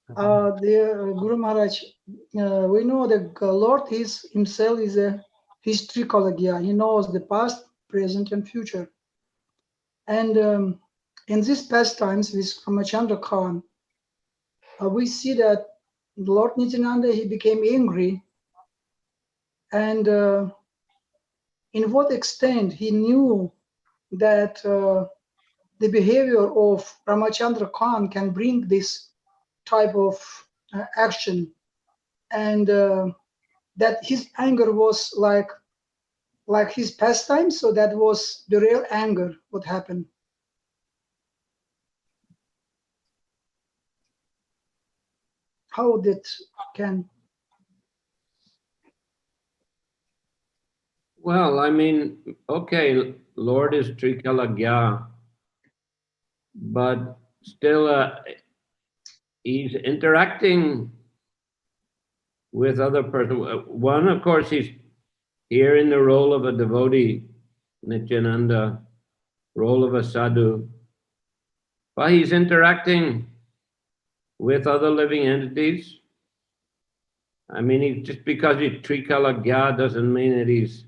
Guru Maharaj, we know that Lord himself is his Trikalagya. He knows the past, present, and future. And in these pastimes with Ramachandra Khan, we see that Lord Nityananda, he became angry, and in what extent he knew that the behavior of Ramachandra Khan can bring this type of action, and that his anger was like his pastime, so that was the real anger, what happened. How that can Well, I mean, okay, Lord is Trikalagya, but still he's interacting with other person. One, of course, he's here in the role of a devotee, Nityananda, role of a sadhu, but he's interacting with other living entities. I mean, just because he's Trikalagya doesn't mean that he's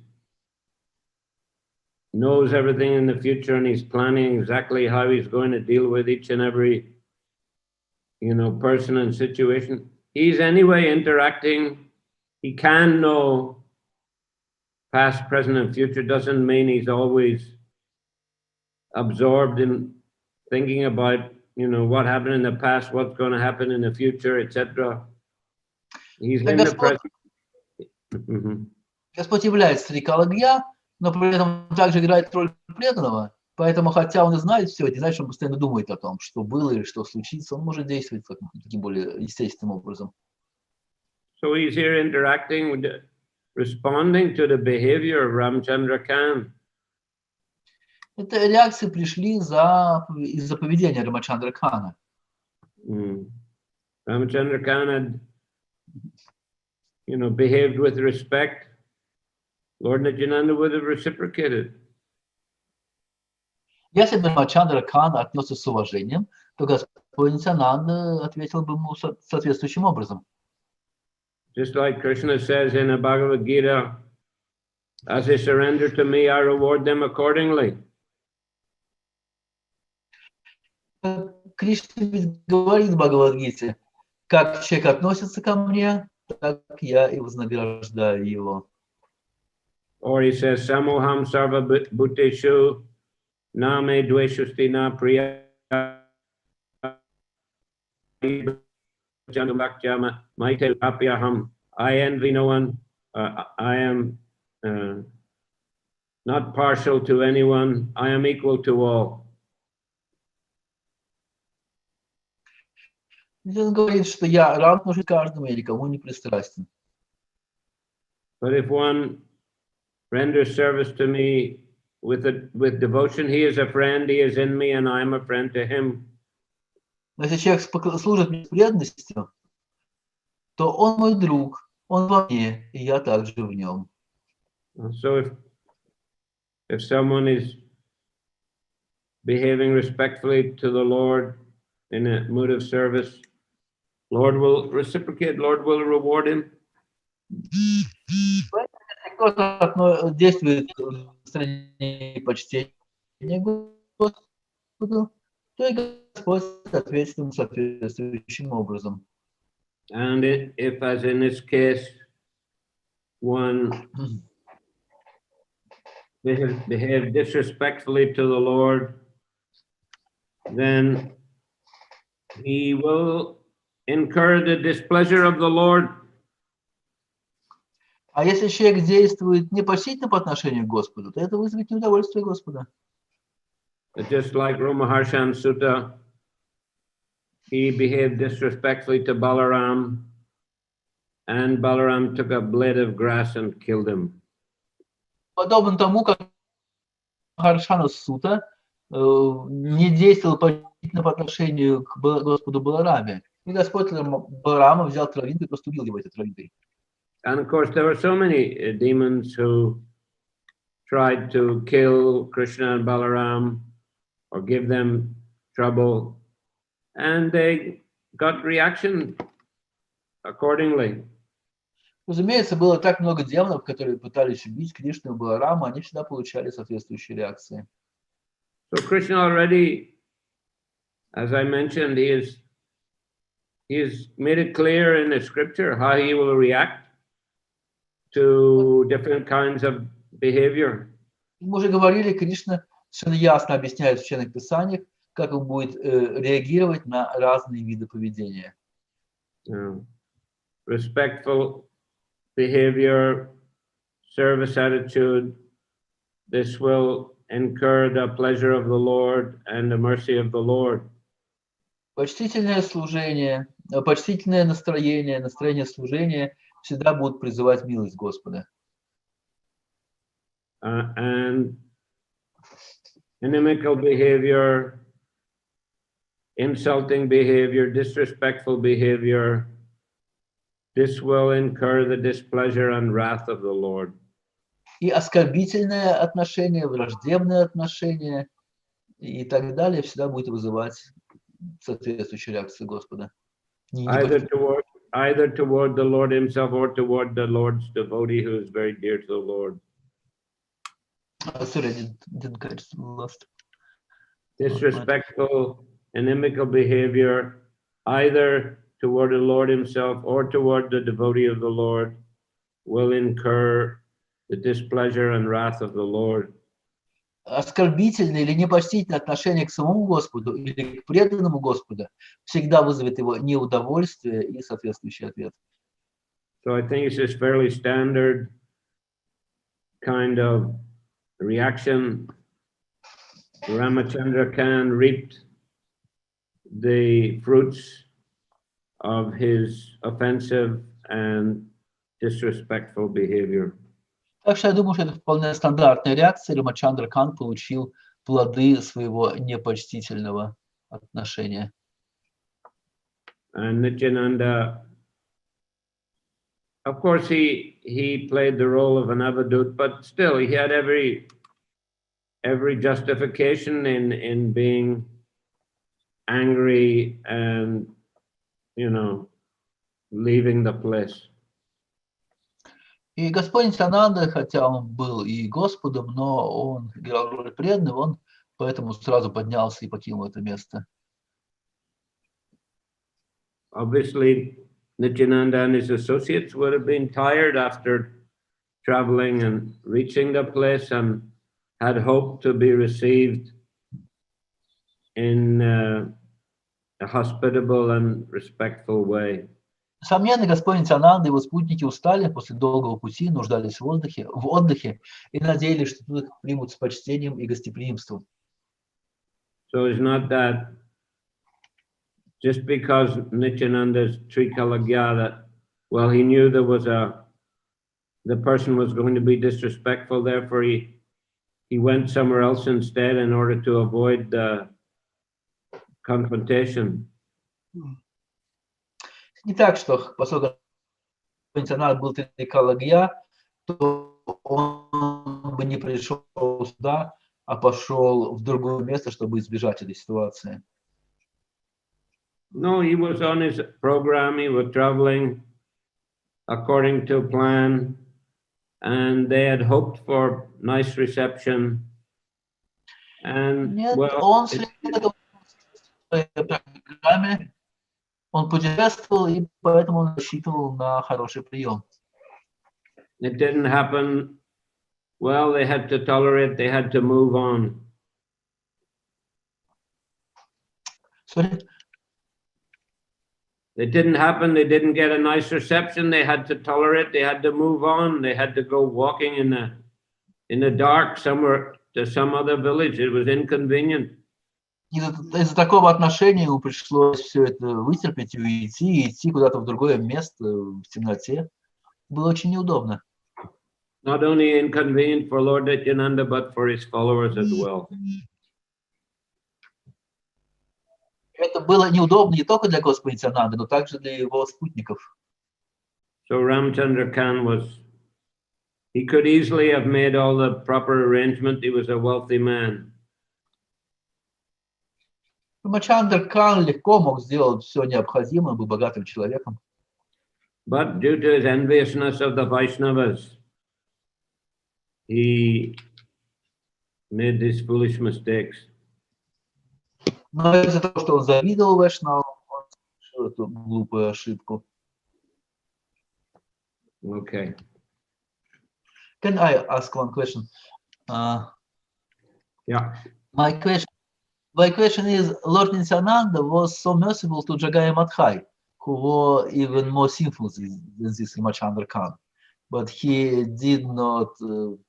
knows everything in the future and he's planning exactly how he's going to deal with each and every, person and situation. He's anyway interacting. He can know past, present, and future. Doesn't mean he's always absorbed in thinking about, what happened in the past, what's going to happen in the future, etc. He's in the present. Господь является Трикалагья, но при этом также играет роль преданного. Поэтому, хотя он и знает все, это не значит, что он постоянно думает о том, что было или что случится, он может действовать таким более естественным образом. So he's here interacting with responding to the behavior of Ramchandra Khan. Это реакции пришли из-за поведения Рамачандра Кхана. Ramchandra Khan had, behaved with respect. Lord Nityananda would have reciprocated. Если бы Рамачандра Кхан отнесся с уважением, то Господь Нитянанда ответил бы ему соответствующим образом. Just like Krishna says in the Bhagavad Gita, as they surrender to me, I reward them accordingly. Кришна ведь говорит в Бхагавад-гите, как человек относится ко мне, так я и вознаграждаю его. Or he says, Samoham sarva bhuteshu na me dveshusti na priya janubhaktyama maite apyaham. I envy no one. I am not partial to anyone. I am equal to all. Он говорит, что я равно отношусь к каждому и никому не пристрастен. But if one renders service to me with devotion, he is a friend, he is in me, and I am a friend to him. Но если человек служит мне с преданностью, то он мой друг, он во мне, и я также в нем. So if someone is behaving respectfully to the Lord in a mood of service, Lord will reciprocate, Lord will reward him. Кто-то действует в стороне почтения Господу, то и Господь ответит ему соответствующим образом. And if, as in this case, one behave disrespectfully to the Lord, then he will incur the displeasure of the Lord. А если человек действует непочтительно по отношению к Господу, то это вызовет неудовольствие Господа. Just like Ramaharshan Sutta, he behaved disrespectfully to Balaram, and Balaram took a blade of grass and killed him. Подобно тому, как Харшана Сута не действовал почтительно по отношению к Господу Балараме. И Господь Баларама взял травинку и просто убил его этой травинкой. And of course, there were so many demons who tried to kill Krishna and Balaram or give them trouble, and they got reaction accordingly. Разумеется, было так много демонов, которые пытались убить Кришну и Баларама, они всегда получали соответствующие реакции. So Krishna already, as I mentioned, he has made it clear in the scripture how he will react to different kinds of behavior. Мы уже говорили, Кришна совершенно ясно объясняет в Священных Писаниях, как он будет реагировать на разные виды поведения. Respectful behavior, service attitude, this will incur the pleasure of the Lord and the mercy of the Lord. Почтительное служение, почтительное настроение служения всегда будут призывать милость Господа. and inimical behavior, insulting behavior, disrespectful behavior, this will incur the displeasure and wrath of the Lord. И оскорбительное отношение, враждебное отношение и так далее всегда будет вызывать соответствующую реакцию Господа. Either toward the Lord himself or toward the Lord's devotee who is very dear to the Lord. Sorry, I didn't catch the last. Disrespectful, inimical behavior, either toward the Lord himself or toward the devotee of the Lord, will incur the displeasure and wrath of the Lord. Оскорбительное или непочтительное отношение к самому Господу или к преданному Господу всегда вызовет его неудовольствие и соответствующий ответ. So I think it's just fairly standard kind of reaction. Ramachandra Khan reaped the fruits of his offensive and disrespectful behavior. Так что я думаю, что это вполне стандартная реакция. Рамачандра Кан получил плоды своего непочтительного отношения. And Nityananda, of course, he played the role of an avadut, but still he had every justification in being angry and, leaving the place. И Господь Нитьянанда, хотя он был и Господом, но он играл роль преданного, он поэтому сразу поднялся и покинул это место. Obviously, Nityananda and his associates would have been tired after traveling and reaching the place and had hoped to be received in a hospitable and respectful way. Несомненно, Господь Нитьянанда и его спутники устали после долгого пути, нуждались в отдыхе и надеялись, что тут их примут с почтением и гостеприимством. So it's not that just because Nityananda's Trikalagya that, well, he knew there was the person was going to be disrespectful, therefore he went somewhere else instead in order to avoid the confrontation. Не так, что поскольку Нитьянанда был Трикалагья, то он бы не пришел сюда, а пошел в другое место, чтобы избежать этой ситуации. No, he was on his program, he was traveling according to plan, and they had hoped for nice reception. And, Нет, well, он следовал своей программе, он путешествовал, и поэтому он рассчитывал на хороший прием. it didn't happen. Well, they had to tolerate, they had to move on. Sorry? It didn't happen, they didn't get a nice reception, they had to tolerate, they had to move on, they had to go walking in the dark somewhere to some other village. It was inconvenient. Из-за такого отношения ему пришлось все это вытерпеть, уйти, идти куда-то в другое место в темноте. Было очень неудобно. Not only inconvenient for Lord Nityananda, but for his followers as well. Это было неудобно не только для Господа Нитьянанды, но также для его спутников. So Ramchandra Khan he could easily have made all the proper arrangement. He was a wealthy man. Рамачандра Кан легко мог сделать все необходимое, был богатым человеком. But due to his enviousness of the Vaishnavas, he made these foolish mistakes. Но из-за того, что он завидовал вайшнавам, он совершил эту глупую ошибку. Okay. Can I ask one question? Yeah. My question is, Lord Nityananda was so merciful to Jagaya Madhai, who were even more sinful than this Ramachandra Khan. But he did not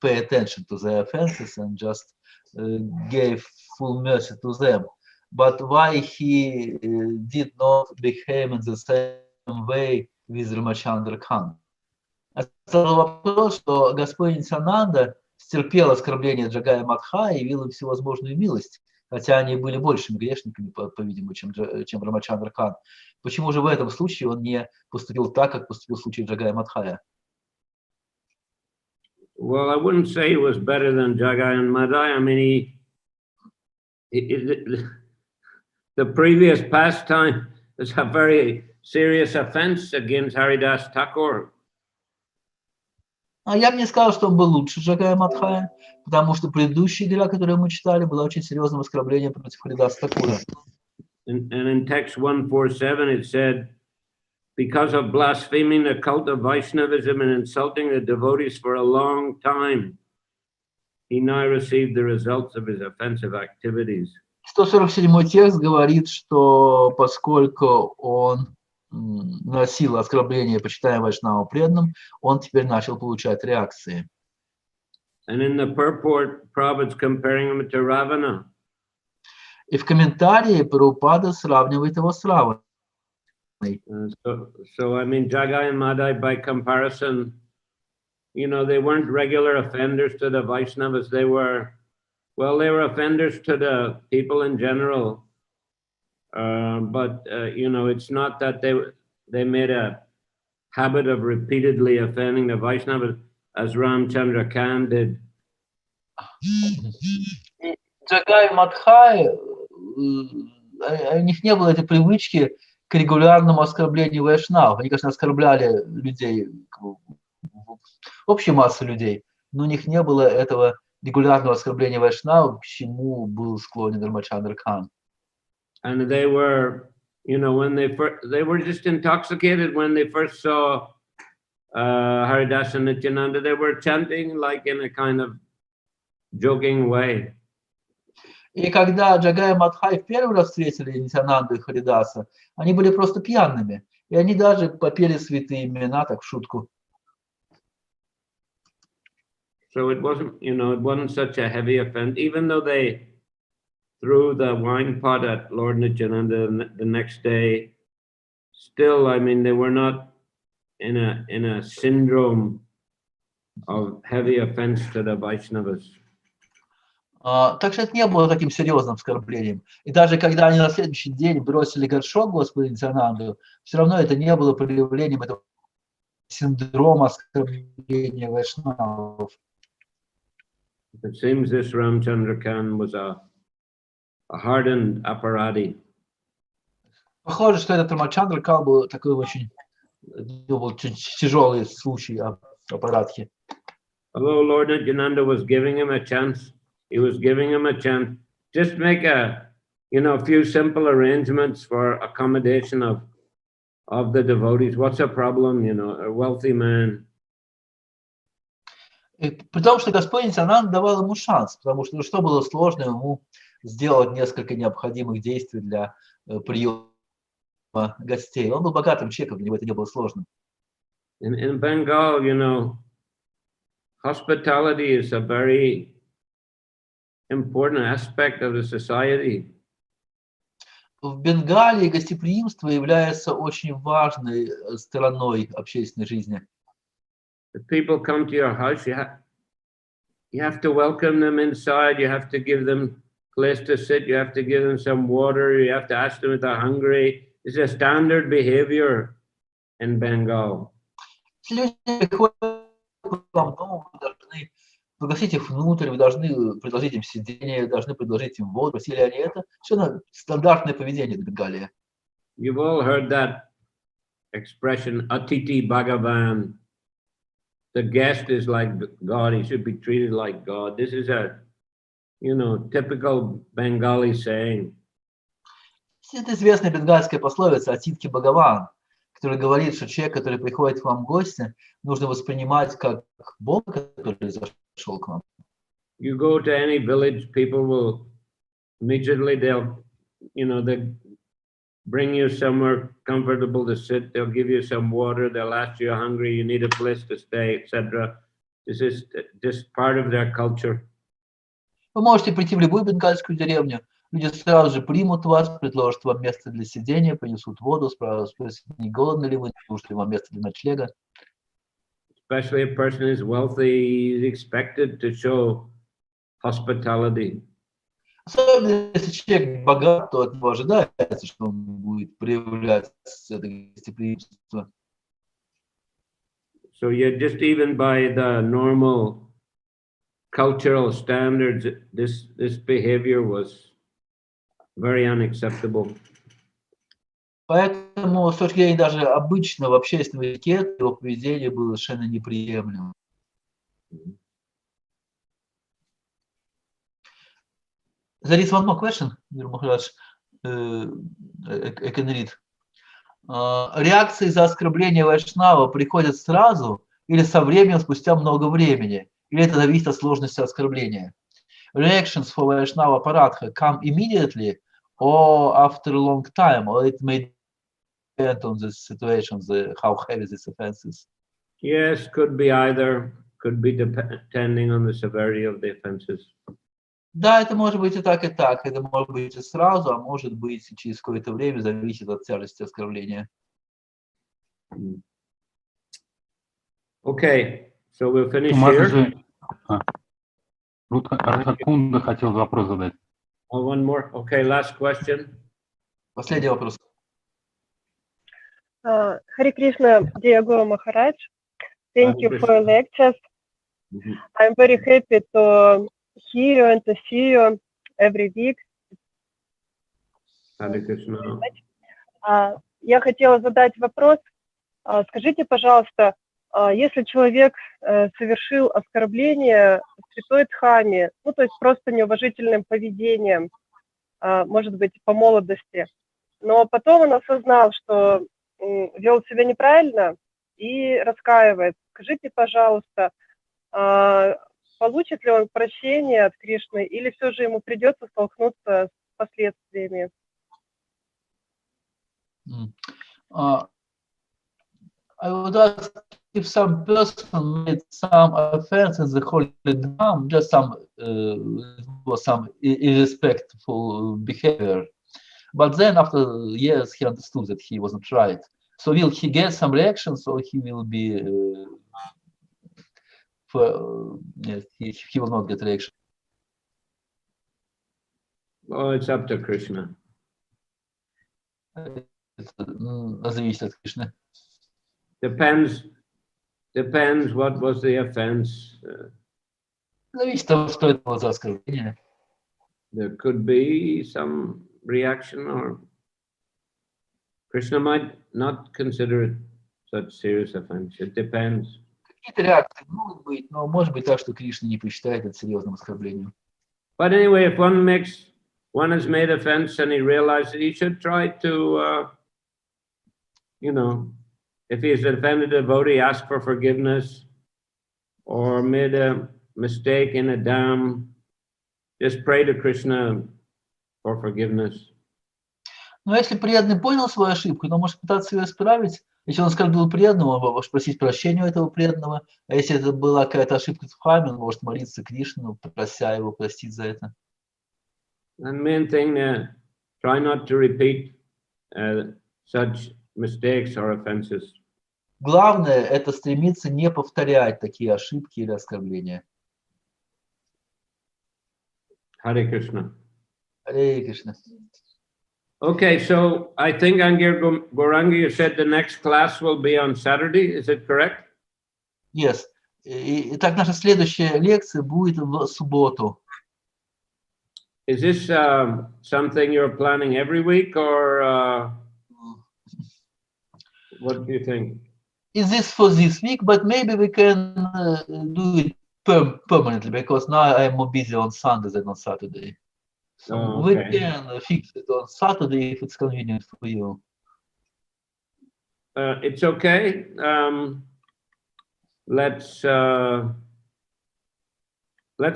pay attention to their offenses and just gave full mercy to them. But why he did not behave in the same way with Ramachandra Khan? Остался вопрос, что Господь Нитьянанда с стерпел оскорбление Джагая Мадха и явил им всевозможную милость, хотя они были большими грешниками, по-видимому, чем Рамачандра Кан. Почему же в этом случае он не поступил так, как поступил в случае Джагая Мадхая? Well, I wouldn't say he was better than Jagai and Madai. I mean, the previous pastime is a very serious offense against Haridas Thakur. А я бы не сказал, что он был лучше Джагая Мадхая, потому что предыдущие дела, которые мы читали, было очень серьезным оскорблением против Харидаса Такура. And in text 147 it said, because of blaspheming the cult of Vaishnavism and insulting the devotees for a long time, he now received the results of his offensive activities. 147 текст говорит, что поскольку он носил оскорбление почитаемого вайшнаву преданным, он теперь начал получать реакции. And in the purport, Prabhupada's comparing him to Ravana. И в комментарии Прабхупада сравнивает его с Раваной. So I mean, Jagai and Madai, by comparison, you know, they weren't regular offenders to the Vaishnavas. They were offenders to the people in general. But you know, it's not that they made a habit of repeatedly offending the Vaishnavas as Ramchandra Khan did. Джагай и Мадхай, у них не было этой привычки к регулярному оскорблению вайшнавов. Они, конечно, оскорбляли людей, общей массы людей, но у них не было этого регулярного оскорбления вайшнавов, к чему был склонен Рамачандра Кан. And they were, you know, when they were just intoxicated when they first saw Haridas and Nityananda. They were chanting like in a kind of joking way. И когда Джагай и Мадхай в первый раз встретили Нитянанду и Харидаса, они были просто пьяными, и они даже попели святые имена так в шутку. So it wasn't, you know, it wasn't such a heavy offense, even though they threw the wine pot at Lord Nityananda the next day. Still, I mean, they were not in a syndrome of heavy offense to the Vaishnavas. Так что это не было таким серьезным оскорблением. И даже когда они на следующий день бросили горшок господину Нитянанду, все равно это не было проявлением этого синдрома оскорбления вайшнавов. It seems this Ramchandra Khan was a hardened aparadi. Похоже, что этот Рамачандра Кан был такой очень тяжелый случай аппаратки. Although Lord Nityananda was giving him a chance, he was giving him a chance. Just make a few simple arrangements for accommodation of the devotees. What's the problem? You know, a wealthy man. И при том, что Господь Нитянанда давал ему шанс, потому что что было сложно ему сделать несколько необходимых действий для приема гостей. Он был богатым человеком, для него это не было сложным. In Bengal, you know, hospitality is a very important aspect of the society. В Бенгалии гостеприимство является очень важной стороной общественной жизни. If people come to your house, you have to welcome them inside. You have to give them a place to sit. You have to give them some water. You have to ask them if they're hungry. It's a standard behavior in Bengal. Если люди приходят к вам дома, вы должны пригласить их внутрь, вы должны предложить им сидение, должны предложить им воду. Просили они это. Все стандартное поведение в Бенгалии. You've all heard that expression, Atiti Bhagavan. The guest is like God. He should be treated like God. This is a, typical Bengali saying. Это известная бенгальская пословица «Атитки Бхагаван», которая говорит, что человек, который приходит к вам в гости, нужно воспринимать как Бог, который зашел к вам. You go to any village, people will immediately, they bring you somewhere comfortable to sit. They'll give you some water. They'll ask you, hungry, you need a place to stay, etc. This is just part of their culture. Вы можете прийти в любую бенгальскую деревню. Люди сразу же примут вас, предложат вам место для сидения, принесут воду, спросят, не голодны ли вы, нужно ли вам место для ночлега. especially if a person is wealthy, he's expected to show hospitality. Особенно если человек богат, то от него ожидается, что он будет проявлять это гостеприимство. So yeah, just even by the normal cultural standards, this behavior was very unacceptable. Поэтому, с точки зрения даже обычного общественного этикета, его поведение было совершенно неприемлемым. There is one more question, Guru Maharaj. I can read. Реакции за оскорбление вайшнава приходят сразу или со временем, спустя много времени? Или это зависит от сложности оскорбления? Reactions for Vaishnava Paradha come immediately or after a long time, or it may depend on the situations, how heavy this offense is. Yes, could be either, could be depending on the severity of the offenses. Да, это может быть и так, это может быть и сразу, а может быть и через какое-то время, зависит от тяжести оскорбления. Okay, so we'll finish here. Рутхакунда хотел вопрос задать. Oh, one more. Okay, last question. Последний вопрос. Харе Кришна, dear Guru Maharaj, thank you for your lectures. I'm very happy to hear you and to see you every week. Hare Krishna. Я хотела задать вопрос. Скажите, пожалуйста, если человек совершил оскорбление святой Дхамме, ну, то есть просто неуважительным поведением, может быть, по молодости, но потом он осознал, что вел себя неправильно и раскаивает. Скажите, пожалуйста, получит ли он прощение от Кришны или все же ему придется столкнуться с последствиями? I would ask if some person made some offense in the holy dham, just some irrespectful behavior, but then after years he understood that he wasn't right. So will he get some reactions, or he will be yes, he will not get reaction? Oh, it's up to Krishna. Зависит от Кришны. Depends what was the offense. Зависит от того, что это было за оскорбление. There could be some reaction, or Krishna might not consider it such serious offense. It depends. Какие-то реакции могут быть, но может быть так, что Кришна не посчитает это серьезным оскорблением. But anyway, if one has made offense and he realizes he should try to, if he has offended a devotee, ask for forgiveness, or made a mistake in a dam, just pray to Krishna for forgiveness. Но если преданный понял свою ошибку, то может пытаться ее исправить. Если он оскорбил преданного, он может просить прощения у этого преданного. А если это была какая-то ошибка в дхамме, он может молиться Кришну, прося его простить за это. And main thing, try not to repeat such mistakes or offenses. Главное – это стремиться не повторять такие ошибки или оскорбления. Hare Krishna. Харе Кришна. Okay, so I think Angir Gauranga, you said the next class will be on Saturday. Is it correct? Yes. Итак, наша следующая лекция будет в субботу. Is this something you're planning every week, or what do you think? Is this for this week? But maybe we can do it permanently, because now I'm more busy on Sundays than on Saturday. So we can fix it on Saturday if it's convenient for you. It's okay. Let's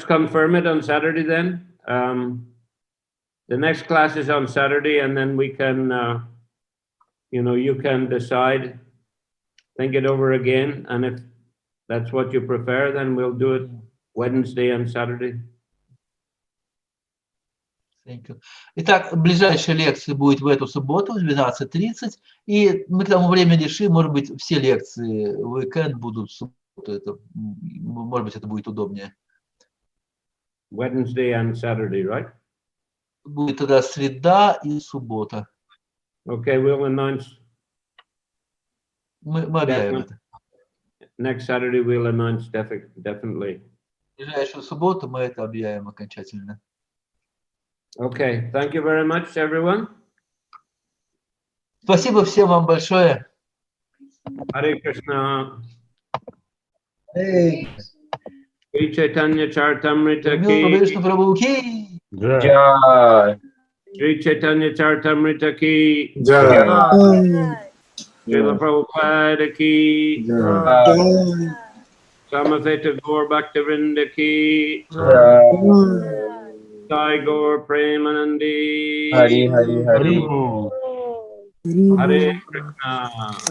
confirm it on Saturday then. The next class is on Saturday, and then we can, you can decide, think it over again, and if that's what you prefer, then we'll do it Wednesday and Saturday. Thank you. Итак, ближайшая лекция будет в эту субботу в 12:30, и мы к тому времени решим, может быть, все лекции в уикенд будут в субботу субботу. Это, может быть, это будет удобнее. Wednesday and Saturday, right? Будет тогда среда и суббота. Okay, we'll announce Мы объявим это. next Saturday. We'll announce definitely. В ближайшую субботу мы это объявим окончательно. Okay, thank you very much, everyone. Спасибо всем вам большое. Hare Krishna. Эй, Shri Chaitanya Charitamrita ki. Вишну Прабху ки. Да. Shri Chaitanya Charitamrita ki. Shrila Prabhupade ki. Samaveta Gaur Bhaktivinoda ki. Sai Gaur Premanandi. Харибол. Hare Krishna.